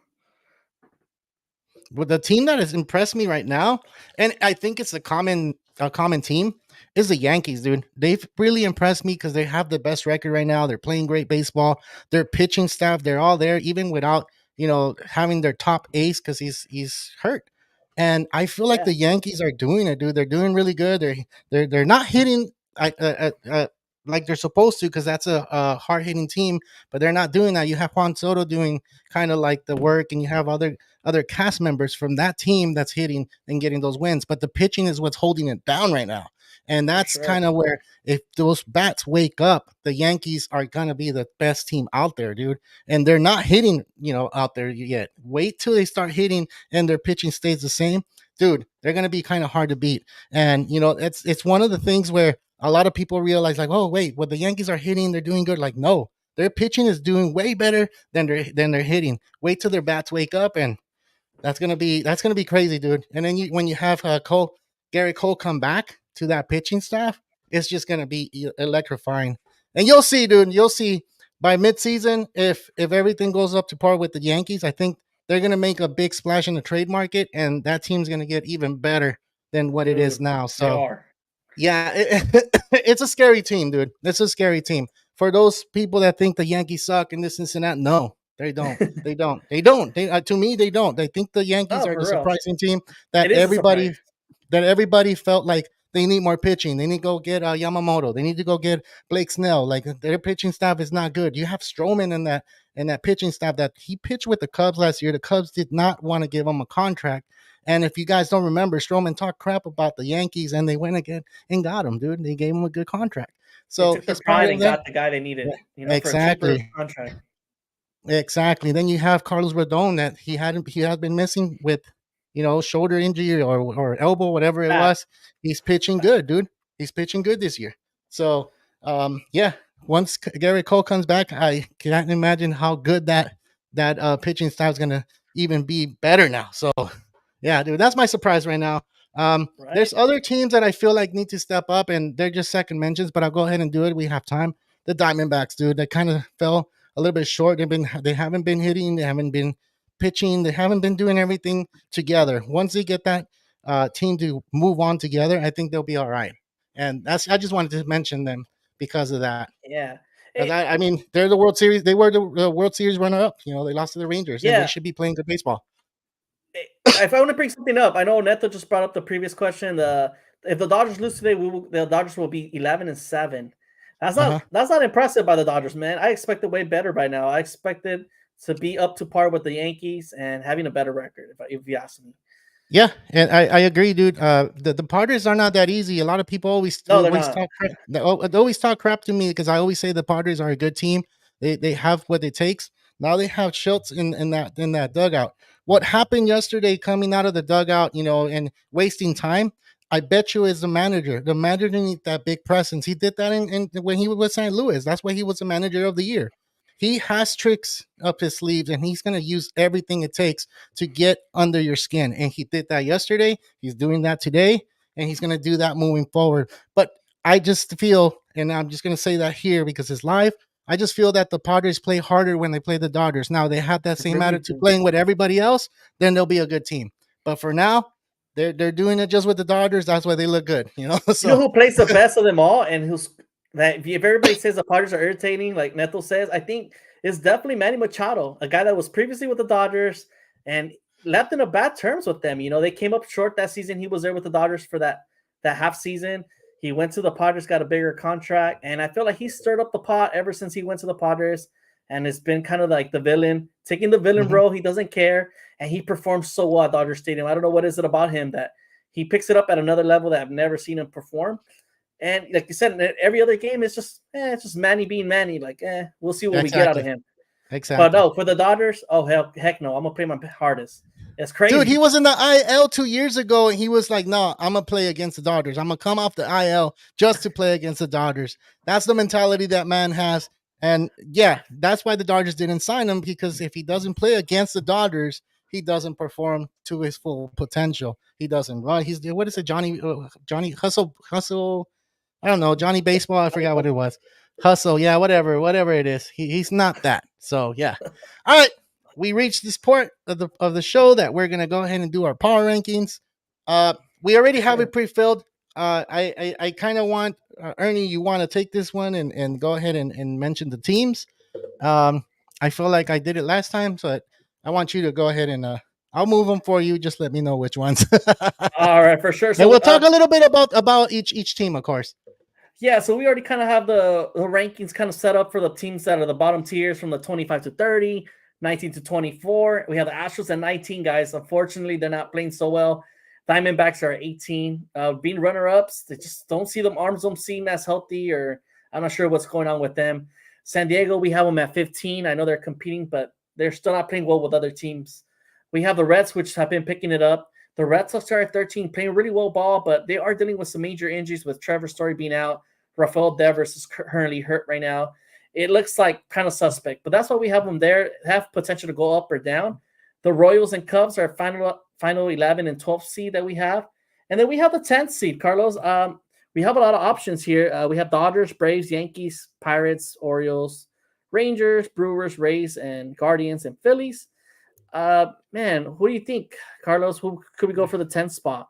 But the team that has impressed me right now, and I think it's a common team, is the Yankees, dude. They've really impressed me because they have the best record right now. They're playing great baseball. Their pitching staff, they're all there, even without having their top ace because he's hurt. And I feel like Yeah, the Yankees are doing it, dude. They're doing really good. They're not hitting like they're supposed to because that's a hard hitting team, but they're not doing that. You have Juan Soto doing kind of like the work, and you have other cast members from that team that's hitting and getting those wins. But the pitching is what's holding it down right now. And for that's sure. kind of where, if those bats wake up, the Yankees are going to be the best team out there, dude. And they're not hitting, out there yet. Wait till they start hitting and their pitching stays the same. Dude, they're going to be kind of hard to beat. And, it's one of the things where a lot of people realize, like, oh, wait, what the Yankees are hitting, they're doing good. Like, no, their pitching is doing way better than they're hitting. Wait till their bats wake up, and that's gonna be crazy, dude. And then when you have Gary Cole come back to that pitching staff, it's just gonna be electrifying. And you'll see, dude. You'll see by midseason if everything goes up to par with the Yankees. I think they're gonna make a big splash in the trade market, and that team's gonna get even better than what it is Dude, now. they So are. yeah, it's a scary team, dude. It's a scary team. For those people that think the Yankees suck and this and that, no, they don't. They don't. They don't. To me, they don't. They think the Yankees Oh, are the for real. surprising team It that is a surprise. everybody felt like they need more pitching. They need to go get Yamamoto. They need to go get Blake Snell. Like, their pitching staff is not good. You have Stroman in that pitching staff that he pitched with the Cubs last year. The Cubs did not want to give him a contract. And if you guys don't remember, Stroman talked crap about the Yankees, and they went again and got him, dude. They gave him a good contract. They So took their he's part pride of and that. got the guy they Yeah, needed, for a cheaper exactly. contract. Exactly. Then you have Carlos Rodon that he had been missing with, shoulder injury or elbow, whatever it Back. was. He's pitching good, dude. He's pitching good this year. So yeah, once Gary Cole comes back, I can't imagine how good that pitching staff is gonna even be better now. So yeah, dude, that's my surprise right now. Right? There's other teams that I feel like need to step up, and they're just second mentions, but I'll go ahead and do it. We have time. The Diamondbacks, dude, they kind of fell a little bit short. They haven't been hitting, they haven't been pitching, they haven't been doing everything together. Once they get that team to move on together, I think they'll be all right. And I just wanted to mention them because of that. Yeah. Eh, I mean, they're the World Series. They were the World Series runner-up. You know, they lost to the Rangers, and they yeah. should be playing good baseball. If I want to bring something up, I know Neto just brought up the previous question. If the Dodgers lose today, the Dodgers will be 11-7. Uh-huh. That's not impressive by the Dodgers, man. I expected way better by now. I expected to be up to par with the Yankees and having a better record, if you ask me. Yeah, and I agree, dude. The Padres are not that easy. A lot of people No, they're always not. talk crap. They always talk crap to me because I always say the Padres are a good team. They have what it takes. Now they have Schultz in that dugout. What happened yesterday, coming out of the dugout, you know, and wasting time? I bet you is the manager. The manager needs that big presence. He did that in when he was with St. Louis. That's why he was the manager of the year. He has tricks up his sleeves, and he's going to use everything it takes to get under your skin. And he did that yesterday. He's doing that today, and he's going to do that moving forward. But I just feel, and I'm just going to say that here because it's live. I just feel that the Padres play harder when they play the Dodgers. Now they have that They same really attitude do. playing with everybody else, then they'll be a good team. But for now, they're doing it just with the Dodgers. That's why they look good, you know. You know So who plays the best of them all, and who's that? If everybody says the Padres are irritating, like Neto says, I think it's definitely Manny Machado, a guy that was previously with the Dodgers and left in a bad terms with them. You know, they came up short that season. He was there with the Dodgers for that half season. He went to the Padres, got a bigger contract, and I feel like he stirred up the pot ever since he went to the Padres, and it's been kind of like the villain, taking the villain mhm, role. He doesn't care, and he performs so well at Dodger Stadium. I don't know what is it about him that he picks it up at another level that I've never seen him perform. And like you said, every other game is just, it's just Manny being Manny. Like, we'll see what we get out of exactly, him. But exactly. no, for the Dodgers, oh heck no, I'm gonna play my hardest. It's Dude, he crazy. was in the IL 2 years ago, and he was like, "No, I'm gonna play against the Dodgers. I'm gonna come off the IL just to play against the Dodgers." That's the mentality that man has, and yeah, that's why the Dodgers didn't sign him because if he doesn't play against the Dodgers, he doesn't perform to his full potential. He doesn't run. He's what is it, Johnny Hustle? I don't know, Johnny Baseball. I forgot what it was. Hustle, yeah, whatever it is. He's not that. So yeah. All right, we reached this part of the show that we're gonna go ahead and do our power rankings. We already have Sure. it pre-filled. I kind of want Ernie. You want to take this one and go ahead and mention the teams. Um, I feel like I did it last time, so I want you to go ahead and I'll move them for you. Just let me know which ones, All right, for sure. and So we'll talk a little bit about each team, of course. yeah, so we already kind of have the rankings kind of set up for the teams that are the bottom tiers from the 25 to 30, 19 to 24. We have the Astros at 19, guys. Unfortunately, they're not playing so well. Diamondbacks are at 18. Being runner-ups, they just don't see them. Arms don't seem as healthy, or I'm not sure what's going on with them. San Diego, we have them at 15. I know they're competing, but they're still not playing well with other teams. We have the Reds, which have been picking it up. The Red Sox are at 13, playing really well ball, but they are dealing with some major injuries with Trevor Story being out. Rafael Devers is currently hurt right now. It looks like kind of suspect, but that's why we have them there. Have potential to go up or down. The Royals and Cubs are final 11 and 12th seed that we have, and then we have the 10th seed. Carlos, we have a lot of options here. We have Dodgers, Braves, Yankees, Pirates, Orioles, Rangers, Brewers, Rays, and Guardians and Phillies. Man, who do you think, Carlos? Who could we go for the 10th spot?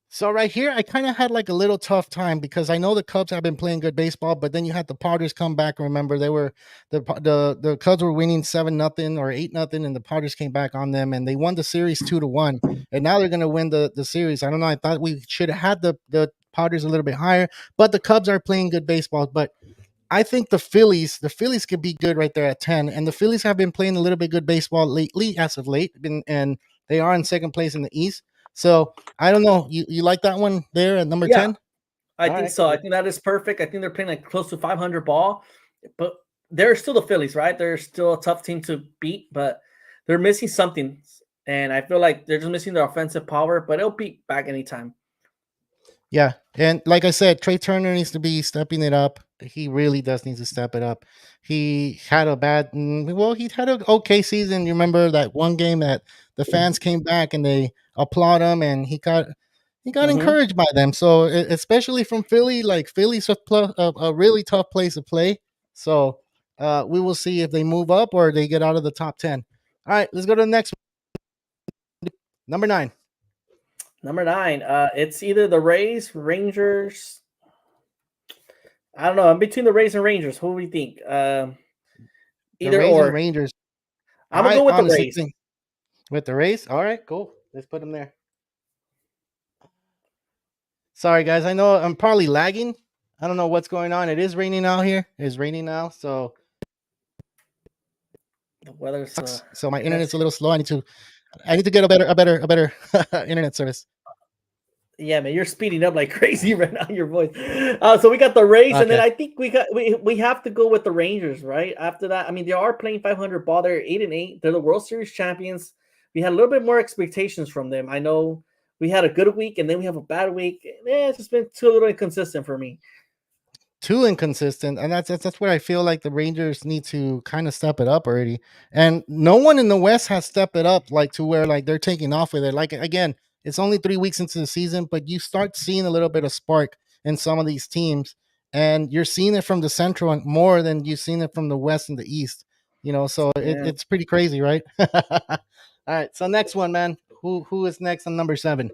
So right here, I kind of had like a little tough time because I know the Cubs have been playing good baseball, but then you had the Padres come back. Remember, they were the Cubs were winning 7-0 or 8-0, and the Padres came back on them, and they won the series 2-1. And now they're gonna win the series. I don't know. I thought we should have had the Padres a little bit higher, but the Cubs are playing good baseball. But I think the Phillies could be good right there at 10, and the Phillies have been playing a little bit good baseball lately, as of late, and they are in second place in the East. So I don't know. You like that one there at number Yeah, 10? I All think right, so. I cool. think that is perfect. I think they're playing like close to 500 ball, but they're still the Phillies, right? They're still a tough team to beat, but they're missing something. And I feel like they're just missing their offensive power, but it'll be back anytime. Yeah, and like I said, Trey Turner needs to be stepping it up. He really does need to step it up. He had a he had an okay season. You remember that one game that the fans came back and they applaud him, and he got Mm-hmm. encouraged by them. So especially from Philly, like Philly's a really tough place to play. So we will see if they move up or they get out of the top 10. All right, let's go to the next one. Number 9. Number 9, it's either the Rays, Rangers. I don't know. I'm between the Rays and Rangers. Who do we think? The Either Rays and or. Rangers. I'm gonna I go with the honestly Rays. think with the Rays. All right, cool. Let's put them there. Sorry, guys. I know I'm probably lagging. I don't know what's going on. It is raining out here. It's raining now, so The weather's so my internet's a messy. little slow. I need to get a better internet service. Yeah, man, you're speeding up like crazy right now. Your voice. So we got the Rays, and then Okay. I think we have to go with the Rangers, right? After that, I mean, they are playing 500 ball. They're 8-8. They're the World Series champions. We had a little bit more expectations from them. I know we had a good week, and then we have a bad week. It's just been too little inconsistent for me. Too inconsistent, and that's where I feel like the Rangers need to kind of step it up already. And no one in the West has stepped it up like to where like they're taking off with it. Like again, it's only 3 weeks into the season, but you start seeing a little bit of spark in some of these teams, and you're seeing it from the Central and more than you've seen it from the West and the East. So Yeah, it's pretty crazy, right? All right, so next one, man. Who is next on number 7?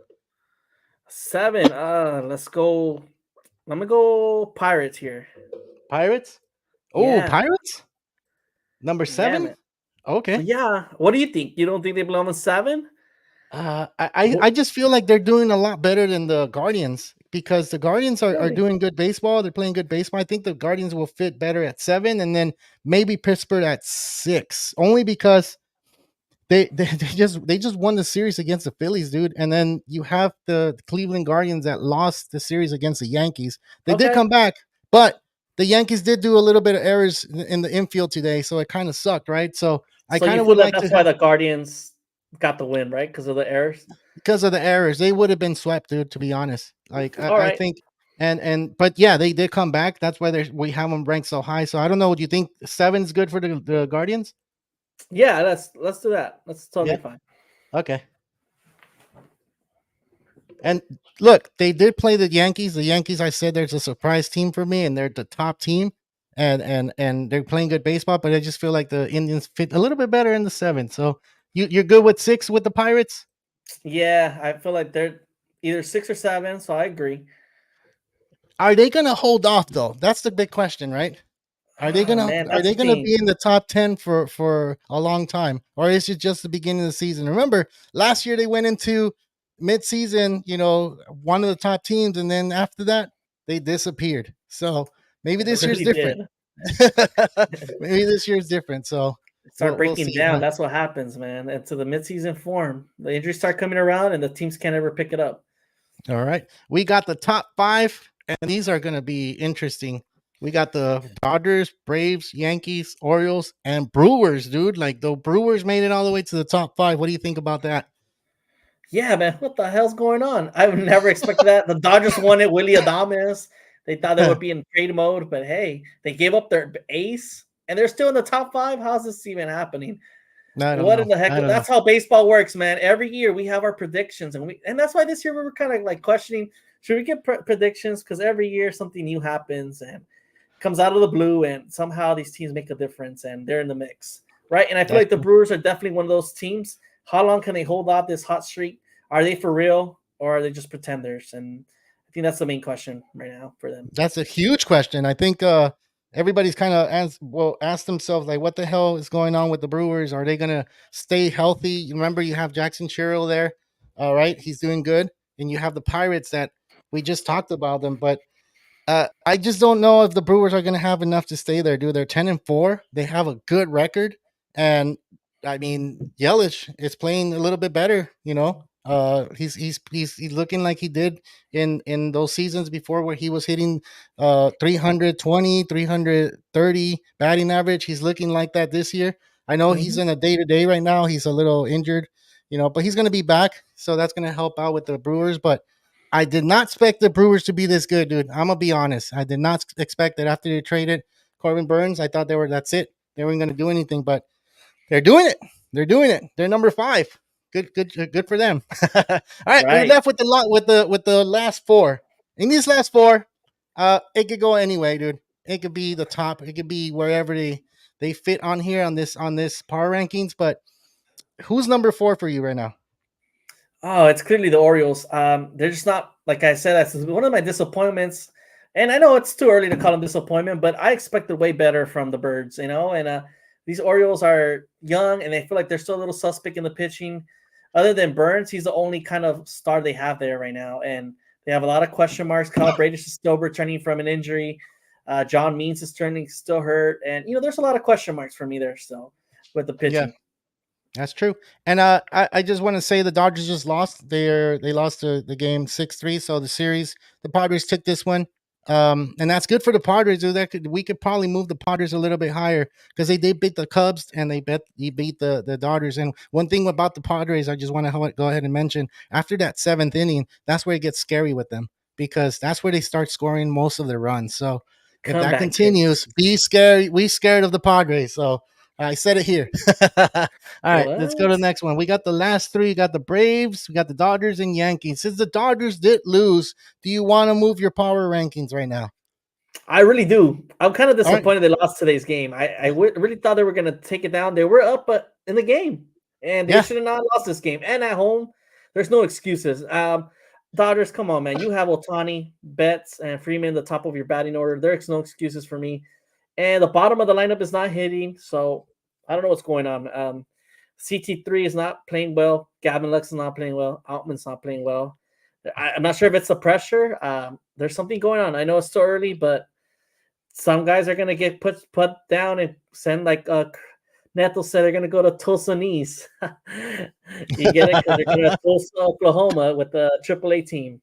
7. Let's go. I'm gonna go Pirates here. Pirates. Oh, Yeah, Pirates number yeah, 7. man. Okay. Yeah. What do you think? You don't think they belong on 7? I just feel like they're doing a lot better than the Guardians because the Guardians are Really? doing good baseball. They're playing good baseball. I think the Guardians will fit better at 7, and then maybe Pittsburgh at 6, only because they just won the series against the Phillies, dude. And then you have the Cleveland Guardians that lost the series against the Yankees. They did Okay. come back, but the Yankees did do a little bit of errors in the infield today, so it kind of sucked, right? So I So you kind of feel would that like to that's why have the Guardians got the win, right? Because of the errors. because of the errors, they would have been swept, dude. To be honest, like I, All I right. think, and but yeah, they did come back. That's why we have them ranked so high. So I don't know. Do you think 7's good for the Guardians? Yeah, let's do that. That's totally Yeah. fine. Okay. And look, they did play the Yankees. The Yankees, I said, there's a surprise team for me, and they're the top team, and they're playing good baseball. But I just feel like the Indians fit a little bit better in the 7. So you're good with 6 with the Pirates. Yeah, I feel like they're either 6 or 7, so I agree. Are they gonna hold off though? That's the big question, right? Are they Ah, gonna man, are that's they the gonna thing. be in the top 10 for a long time, or is it just the beginning of the season? Remember, last year they went into mid-season, one of the top teams, and then after that they disappeared. So maybe They this year's really different. did. Maybe this year's different. So Start we'll breaking see, down. huh? That's what happens, man. And to the midseason form, the injuries start coming around, and the teams can't ever pick it up. All right, we got the top 5, and these are going to be interesting. We got the Dodgers, Braves, Yankees, Orioles, and Brewers, dude. Like the Brewers made it all the way to the top 5. What do you think about that? Yeah, man, what the hell's going on? I would never expected that. The Dodgers won it. Willie Adames. They thought they would be in trade mode, but hey, they gave up their ace, and they're still in the top 5. How's this even happening? I don't What know. in the heck? I don't know. That's how baseball works, man. Every year we have our predictions, and that's why this year we were kind of like questioning: should we get predictions? Because every year something new happens and comes out of the blue, and somehow these teams make a difference, and they're in the mix, right? And I feel That's like the true. Brewers are definitely one of those teams. How long can they hold out this hot streak? Are they for real, or are they just pretenders? And I think that's the main question right now for them. That's a huge question. I think everybody's kind of asked themselves like, what the hell is going on with the Brewers? Are they gonna stay healthy? You remember you have Jackson Sherrill there, all right? He's doing good, and you have the Pirates that we just talked about them, but I just don't know if the Brewers are going to have enough to stay there, dude. They're 10-4. They have a good record, and I mean, Yelich is playing a little bit better. He's looking like he did in those seasons before, where he was hitting 320, 330 batting average. He's looking like that this year. I know he's Mhm. in a day to day right now. He's a little injured, but he's going to be back, so that's going to help out with the Brewers, but. I did not expect the Brewers to be this good, dude. I'm gonna be honest. I did not expect that after they traded Corbin Burnes. I thought that's it. They weren't gonna do anything, but they're doing it. They're doing it. They're number 5. Good for them. All right, we're Right. left with the lot with the last 4. In these last 4, it could go anyway, dude. It could be the top. It could be wherever they fit on here on this power rankings. But who's number 4 for you right now? Oh, it's clearly the Orioles. They're just not like I said. That's one of my disappointments. And I know it's too early to call them disappointment, but I expected way better from the Birds, And these Orioles are young, and they feel like they're still a little suspect in the pitching. Other than Burnes, he's the only kind of star they have there right now, and they have a lot of question marks. Kyle Bradish is still returning from an injury. John Means is turning still hurt, and there's a lot of question marks for me there still with the Yeah, pitching. that's true. And I just want to say the Dodgers just lost. They lost the game 6-3. So the series, the Padres took this one. And that's good for the Padres. Dude. We could probably move the Padres a little bit higher because they did beat the Cubs and he beat the Dodgers. And one thing about the Padres, I just want to go ahead and mention after that seventh inning, that's where it gets scary with them because that's where they start scoring most of their runs. So if that Comeback continues, hits. be scared. We scared of the Padres. So I said it here. All right, let's go to the What? next one. We got the last three. We got the Braves, we got the Dodgers, and Yankees. Since the Dodgers did lose, do you want to move your power rankings right now? I really do. I'm kind of All right. disappointed they lost today's game. Really thought they were going to take it down. They were up but in the game, and they Yeah. should have not lost this game. And at home, there's no excuses. Dodgers, come on, man. You have Otani, Betts, and Freeman the top of your batting order. There's no excuses for me. And the bottom of the lineup is not hitting, so I don't know what's going on. CT3 is not playing well. Gavin Lux is not playing well. Altman's not playing well. I'm not sure if it's the pressure. There's something going on. I know it's still early, but some guys are gonna get put down and send like Neto said they're gonna go to Tulsa knees. You get it because they're going to Tulsa, Oklahoma with the AAA team.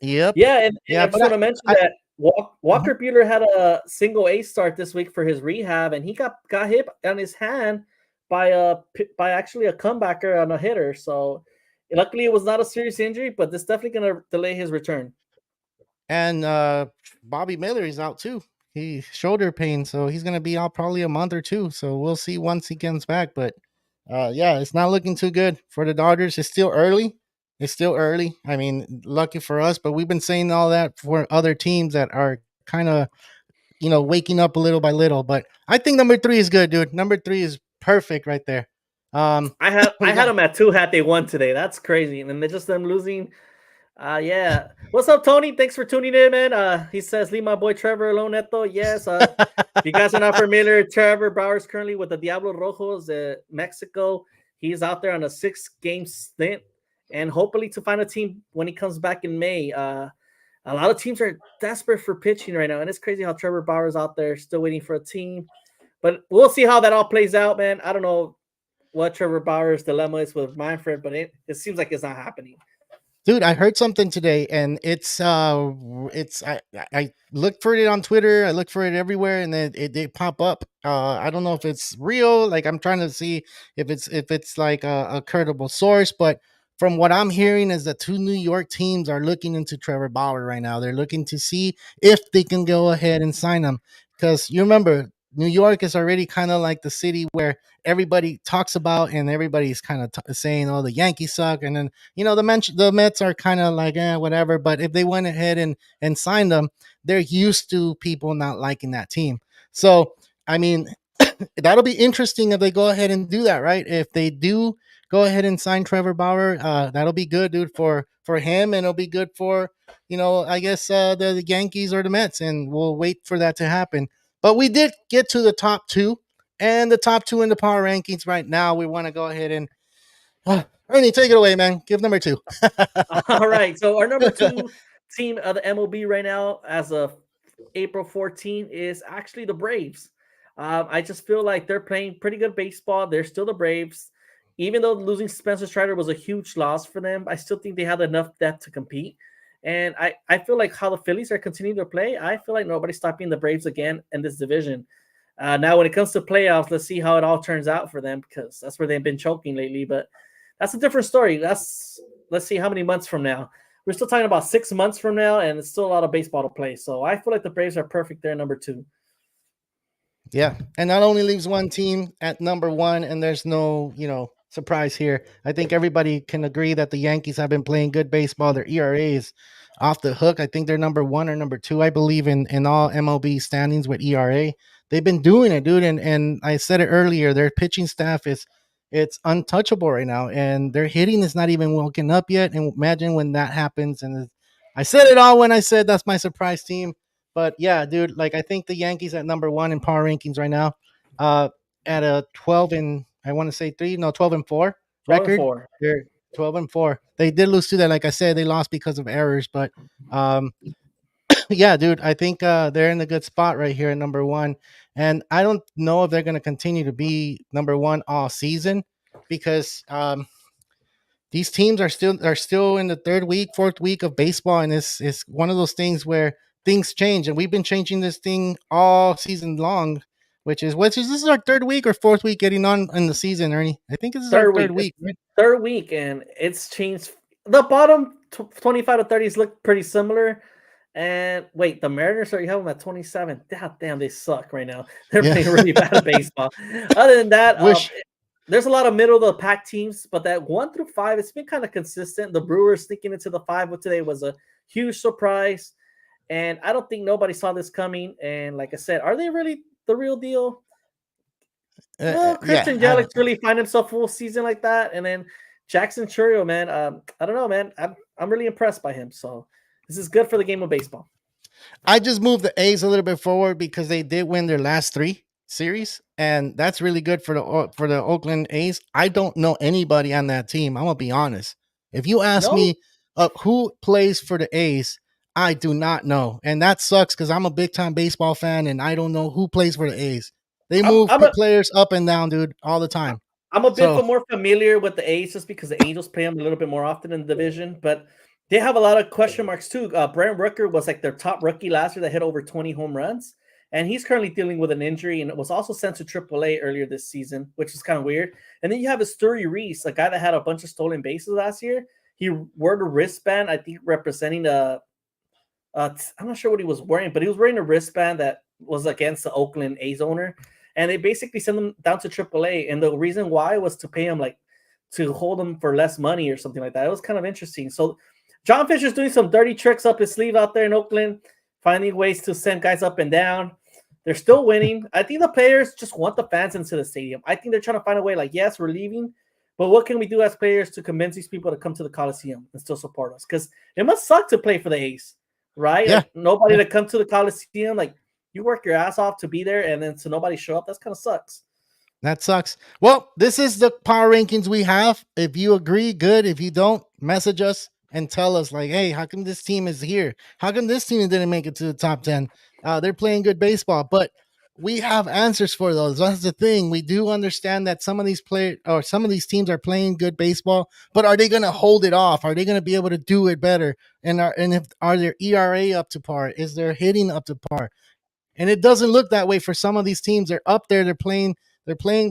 Yep. Yeah, and Yeah, I just but want to mention I that mhm. Walker Buehler had a single A start this week for his rehab, and he got hit on his hand by actually a comebacker on a hitter. So luckily, it was not a serious injury, but this definitely going to delay his return. And Bobby Miller is out too. He shoulder pain, so he's gonna be out probably a month or two. So we'll see once he comes back. But yeah, it's not looking too good for the Dodgers. It's still early. It's still early. I mean, lucky for us, but we've been saying all that for other teams that are kind of waking up a little by little. But I think number three is good, dude. Number three is perfect right there. Um, I we had got them at 2 had they won today. That's crazy. And then they're just them losing. Yeah. What's up, Tony? Thanks for tuning in, man. He says, leave my boy Trevor alone, Neto. Yes. If you guys are not familiar, Trevor Bauer is currently with the Diablo Rojos, Mexico. He's out there on a 6-game stint, and hopefully to find a team when he comes back in May. A lot of teams are desperate for pitching right now, and it's crazy how Trevor Bauer is out there still waiting for a team. But we'll see how that all plays out, man. I don't know what Trevor Bauer's dilemma is with Manfred, but it seems like it's not happening. Dude, I heard something today, and it's I looked for it on Twitter, I looked for it everywhere, and then it pop up. I don't know if it's real. Like I'm trying to see if it's like a credible source, but from what I'm hearing is that two New York teams are looking into Trevor Bauer right now. They're looking to see if they can go ahead and sign him because you remember New York is already kind of like the city where everybody talks about and everybody's kind of saying, "Oh, the Yankees suck," and then the Mets are kind of like whatever. But if they went ahead and signed them, they're used to people not liking that team. So I mean, that'll be interesting if they go ahead and do that, right? If they do go ahead and sign Trevor Bauer, that'll be good, dude, for him, and it'll be good for I guess the Yankees or the Mets, and we'll wait for that to happen. But we did get to the top two, and the top two in the power rankings right now. We want to go ahead and Ernie, take it away, man. Give number two. All right. So our number 2 team of the MLB right now, as of April 14th, is actually the Braves. I just feel like they're playing pretty good baseball. They're still the Braves. Even though losing Spencer Strider was a huge loss for them, I still think they have enough depth to compete. And I feel like how the Phillies are continuing to play, I feel like nobody's stopping the Braves again in this division. Now, when it comes to playoffs, let's see how it all turns out for them because that's where they've been choking lately. But that's a different story. Let's see how many months from now. We're still talking about 6 months from now, and it's still a lot of baseball to play. So I feel like the Braves are perfect there, number 2. Yeah, and that only leaves one team at number one, and there's no, surprise here. I think everybody can agree that the Yankees have been playing good baseball. Their ERA is off the hook. I think they're number one or number two, I believe, in all MLB standings with ERA. They've been doing it, dude, and I said it earlier. Their pitching staff is it's untouchable right now, and their hitting is not even woken up yet. And imagine when that happens. And I said it all when I said that's my surprise team. But yeah, dude, like I think the Yankees at number one in power rankings right now, uh, at a 12 and I want to say 12-4 12 and record. 4. They're 12-4. They did lose to that, like I said, they lost because of errors, but um, yeah, dude, I think they're in a good spot right here at number one. And I don't know if they're going to continue to be number one all season because these teams are still in the third week, fourth week of baseball, and it's one of those things where things change, and we've been changing this thing all season long. Which is this is our third week or fourth week getting on in the season, Ernie? I think this is our Third third week. It's week, right? third week, and it's changed. The bottom 25 to 30s look pretty similar. And wait, the Mariners are you have them at 27. God damn, they suck right now. They're Yeah. playing really bad baseball. Other than that, Wish. there's a lot of middle of the pack teams, but that 1 through 5, it's been kind of consistent. The Brewers sneaking into the 5 with today was a huge surprise. And I don't think nobody saw this coming. And like I said, are they really the real deal? Well, Yeah, Christian I don't. Yelich really find himself full season like that, and then Jackson Churio, man. I don't know, man. I'm really impressed by him. So this is good for the game of baseball. I just moved the A's a little bit forward because they did win their last three series, and that's really good for the Oakland A's. I don't know anybody on that team. I'm gonna be honest. If you ask No, me who plays for the A's, I do not know, and that sucks because I'm a big time baseball fan, and I don't know who plays for the A's. They I'm move I'm a players up and down, dude, all the time. I'm a bit So more familiar with the A's just because the Angels play them a little bit more often in the division, but they have a lot of question marks too. Brent Rooker was like their top rookie last year that hit over 20 home runs, and he's currently dealing with an injury and was also sent to AAA earlier this season, which is kind of weird. And then you have Asturi Reese, a guy that had a bunch of stolen bases last year. He wore a wristband, I think, representing I'm not sure what he was wearing, but he was wearing a wristband that was against the Oakland A's owner, and they basically sent him down to AAA. And the reason why was to pay him like to hold him for less money or something like that. It was kind of interesting. So John Fisher's doing some dirty tricks up his sleeve out there in Oakland, finding ways to send guys up and down. They're still winning. I think the players just want the fans into the stadium. I think they're trying to find a way. Like, yes, we're leaving, but what can we do as players to convince these people to come to the Coliseum and still support us? Because it must suck to play for the A's, right? yeah, Like nobody yeah. to come to the Coliseum. Like you work your ass off to be there, and then to nobody show up. That's kind of sucks. That sucks. Well, this is the power rankings we have. If you agree, good. If you don't, message us and tell us, like, hey, how come this team is here? How come this team didn't make it to the top 10? They're playing good baseball, but we have answers for those. That's the thing. We do understand that some of these players or some of these teams are playing good baseball, but are they going to hold it off? Are they going to be able to do it better? Are their ERA up to par? Is their hitting up to par? And it doesn't look that way for some of these teams. They're up there. They're playing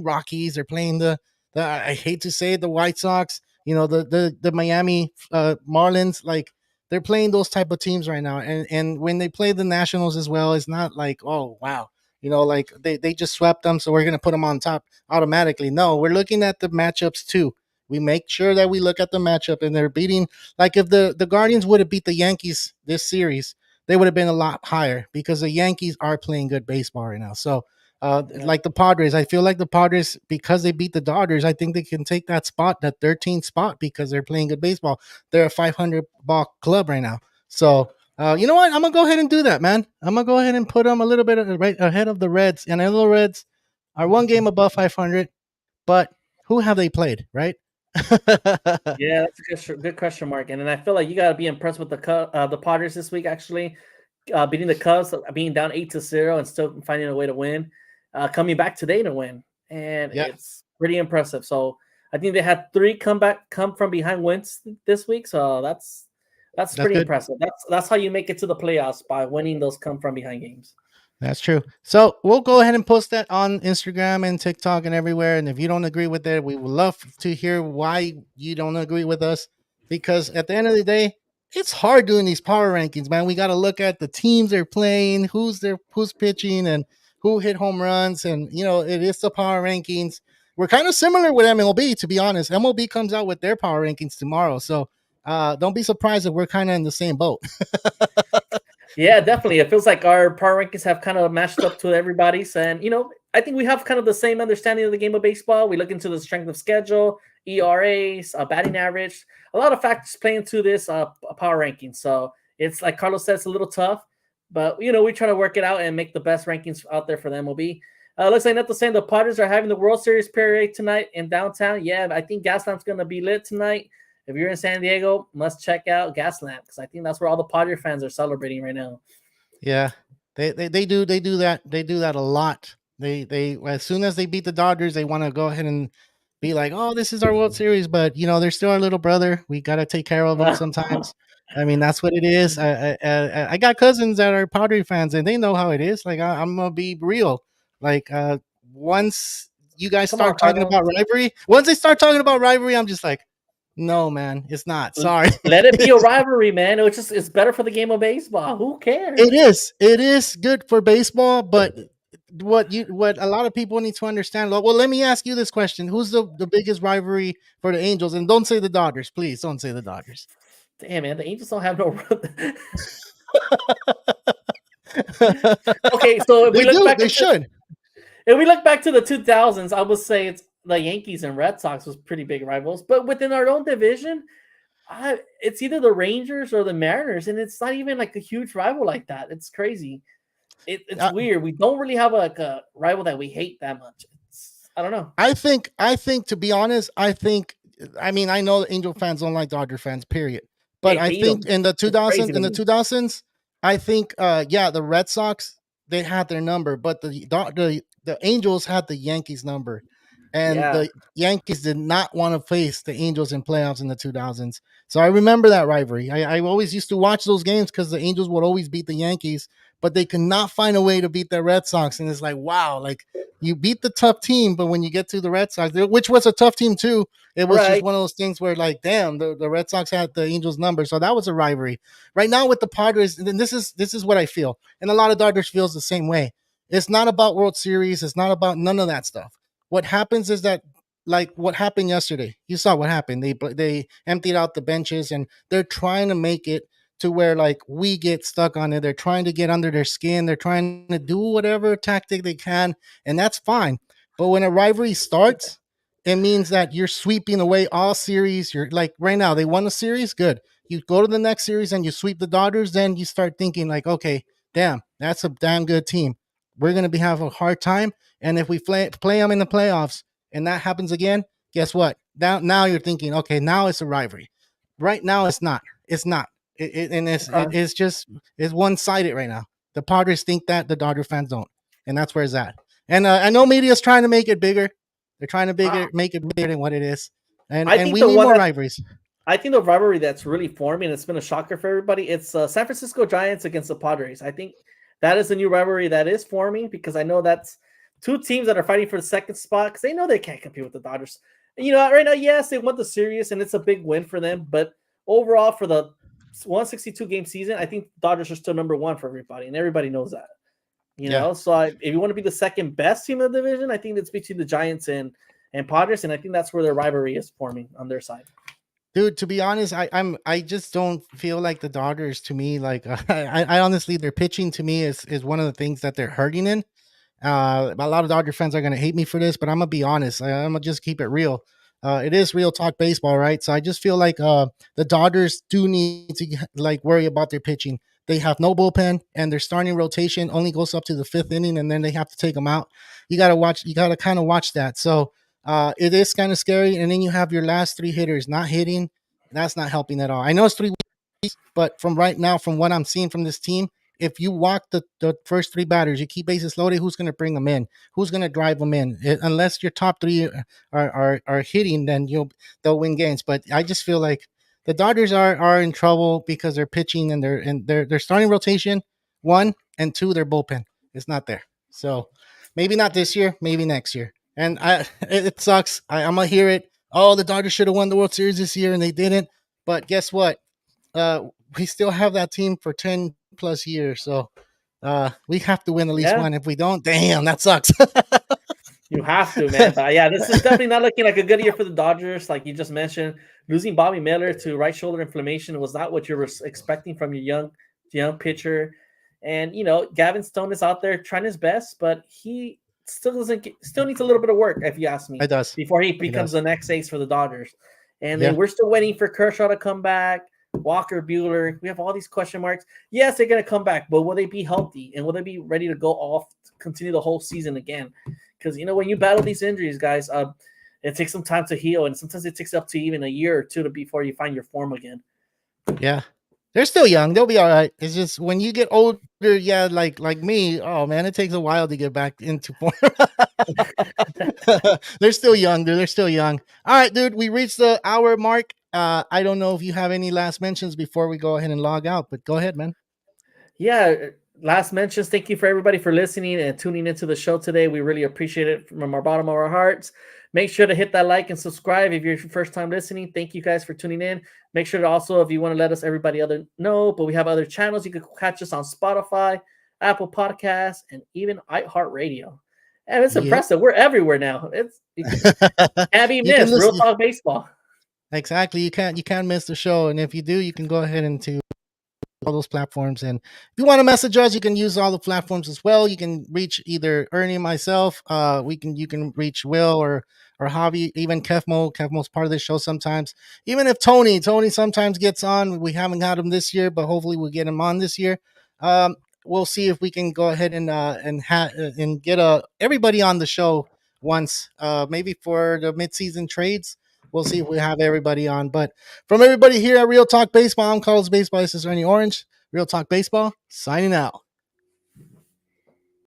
Rockies. They're playing the I hate to say it, the White Sox. The Miami Marlins. Like they're playing those type of teams right now. And when they play the Nationals as well, it's not like, oh wow, like they just swept them, so we're gonna put them on top automatically. No, we're looking at the matchups too. We make sure that we look at the matchup, and they're beating. Like if the Guardians would have beat the Yankees this series, they would have been a lot higher because the Yankees are playing good baseball right now. So, Yeah. like the Padres, I feel like the Padres, because they beat the Dodgers, I think they can take that spot, that 13th spot, because they're playing good baseball. They're a 500 ball club right now. So, you know what? I'm gonna go ahead and do that, man. I'm gonna go ahead and put them a little bit right ahead of the Reds, and I know the Reds are one game above 500, but who have they played, right? Yeah, that's a good question mark. And then I feel like you got to be impressed with the Padres this week, actually beating the Cubs, being down 8-0 and still finding a way to win, coming back today to win, and Yeah, it's pretty impressive. So I think they had 3 come from behind wins this week. So that's that's pretty good. impressive. That's how you make it to the playoffs, by winning those come from behind games. That's true. So we'll go ahead and post that on Instagram and TikTok and everywhere. And if you don't agree with it, we would love to hear why you don't agree with us. Because at the end of the day, it's hard doing these power rankings, man. We got to look at the teams they're playing, who's pitching, and who hit home runs. And it is the power rankings. We're kind of similar with MLB, to be honest. MLB comes out with their power rankings tomorrow, so don't be surprised if we're kind of in the same boat. Yeah, definitely. It feels like our power rankings have kind of matched up to everybody's. And, I think we have kind of the same understanding of the game of baseball. We look into the strength of schedule, ERAs, batting average, a lot of factors play into this power ranking. So it's like Carlos said, it's a little tough. But we try to work it out and make the best rankings out there for the MLB. Looks like Neto saying the Padres are having the World Series parade tonight in downtown. Yeah, I think Gaslamp's going to be lit tonight. If you're in San Diego, must check out Gaslamp because I think that's where all the Padre fans are celebrating right now. Yeah, they do that a lot. They as soon as they beat the Dodgers, they want to go ahead and be like, oh, this is our World Series, but they're still our little brother. We got to take care of them sometimes. I mean, that's what it is. I got cousins that are Padre fans, and they know how it is. Like I'm gonna be real. Like once you guys Come on, start talking Carlos. about rivalry, once they start talking about rivalry, I'm just like, no, man, it's not. Sorry. Let it be a rivalry, man. It's better for the game of baseball. Who cares? It is good for baseball, but what a lot of people need to understand. Well, let me ask you this question: who's the biggest rivalry for the Angels? And don't say the Dodgers, please. Don't say the Dodgers. Damn, man, the Angels don't have no. Okay, so if They we look do. back, They should. if we look back to the 2000s, I would say it's the Yankees and Red Sox was pretty big rivals. But within our own division, it's either the Rangers or the Mariners, and it's not even like a huge rival like that. It's crazy. It's weird. We don't really have a rival that we hate that much. I don't know. I think to be honest, I mean, I know Angel fans don't like Dodger fans, period. But They I hate think them. in the It's crazy 2000s, I think yeah, the Red Sox, they had their number, but the Angels had the Yankees number. And Yeah. the Yankees did not want to face the Angels in playoffs in the 2000s. So I remember that rivalry. I always used to watch those games because the Angels would always beat the Yankees, but they could not find a way to beat the Red Sox. And it's like, wow, like you beat the tough team, but when you get to the Red Sox, which was a tough team too, it was just Right. one of those things where like, damn, the Red Sox had the Angels number. So that was a rivalry. Right now with the Padres, and this is what I feel. And a lot of Dodgers feels the same way. It's not about World Series. It's not about none of that stuff. What happens is that, like what happened yesterday, you saw what happened. They emptied out the benches and they're trying to make it to where like we get stuck on it. They're trying to get under their skin. They're trying to do whatever tactic they can, and that's fine. But when a rivalry starts, it means that you're sweeping away all series. You're like right now, they won the series, good. You go to the next series and you sweep the Dodgers, then you start thinking like, okay, damn, that's a damn good team. We're gonna be have a hard time, and if we play them in the playoffs, and that happens again, guess what? Now you're thinking, okay, now it's a rivalry. Right now, it's not. It's not. And it's just it's one sided right now. The Padres think that the Dodger fans don't, and that's where it's at. And I know media's trying to make it bigger. They're trying to make it bigger than what it is, I and think we the need one more that rivalries. I think the rivalry that's really forming, it's been a shocker for everybody. It's San Francisco Giants against the Padres. I think that is a new rivalry that is forming because I know that's two teams that are fighting for the second spot because they know they can't compete with the Dodgers. And, right now, yes, they won the series and it's a big win for them. But overall, for the 162 game season, I think the Dodgers are still number one for everybody, and everybody knows that. Yeah, So if you want to be the second best team in the division, I think it's between the Giants and Padres, and I think that's where their rivalry is forming on their side. dude. To be honest, I just don't feel like the Dodgers. To me, like I honestly, their pitching to me is one of the things that they're hurting in. A lot of Dodger fans are going to hate me for this, but I'm gonna be honest. I'm gonna just keep it real. It is real talk baseball, right? So I just feel like the Dodgers do need to like worry about their pitching. They have no bullpen, and their starting rotation only goes up to the fifth inning, and then they have to take them out. You gotta watch. You gotta kind of watch that. So it is kind of scary. And then you have your last three hitters not hitting. That's not helping at all. I know it's 3 weeks, but from right now, from what I'm seeing from this team, if you walk the first three batters, you keep bases loaded, who's going to bring them in? Who's going to drive them in? Unless your top three are hitting, then they'll win games. But I just feel like the Dodgers are in trouble because they're pitching and their starting rotation, one and two, their bullpen is not there. So maybe not this year, maybe next year. And it sucks. I'm gonna hear it. Oh, the Dodgers should have won the World Series this year and they didn't. But guess what? Uh, we still have that team for 10 plus years. So we have to win at least Yeah, one. If we don't, damn, that sucks. you have to, man. But yeah, this is definitely not looking like a good year for the Dodgers. Like you just mentioned, losing Bobby Miller to right shoulder inflammation was not what you were expecting from your young pitcher. And Gavin Stone is out there trying his best, but he still needs a little bit of work, if you ask me, It does. before he It becomes does. the next ace for the Dodgers. And then Yeah. we're still waiting for Kershaw to come back. Walker Buehler. We have all these question marks. Yes, they're going to come back, but will they be healthy and will they be ready to go off, continue the whole season again? Because when you battle these injuries, guys, it takes some time to heal, and sometimes it takes up to even a year or two before you find your form again. Yeah. They're still young. They'll be all right. It's just when you get older, yeah, like me, oh man, it takes a while to get back into form. They're still young, dude. They're still young. All right, dude. We reached the hour mark. I don't know if you have any last mentions before we go ahead and log out, but go ahead, man. Yeah, last mentions. Thank you for everybody for listening and tuning into the show today. We really appreciate it from our bottom of our hearts. Make sure to hit that like and subscribe if you're your first time listening. Thank you guys for tuning in. Make sure to also, if you want to let us everybody other know, but we have other channels. You can catch us on Spotify, Apple Podcasts, and even iHeartRadio. And it's impressive. We're everywhere now. Can't be missed. Real Talk Baseball. Exactly. You can't miss the show. And if you do, you can go ahead and to all those platforms. And if you want to message us, you can use all the platforms as well. You can reach either Ernie or myself. You can reach Will or Javi, even Kefmo. Kefmo's part of the show sometimes. Even if Tony sometimes gets on. We haven't had him this year, but hopefully we'll get him on this year. We'll see if we can go ahead and get everybody on the show once, maybe for the midseason trades. We'll see if we have everybody on. But from everybody here at Real Talk Baseball, I'm Carlos Baseball. This is Ernie Orange. Real Talk Baseball, signing out.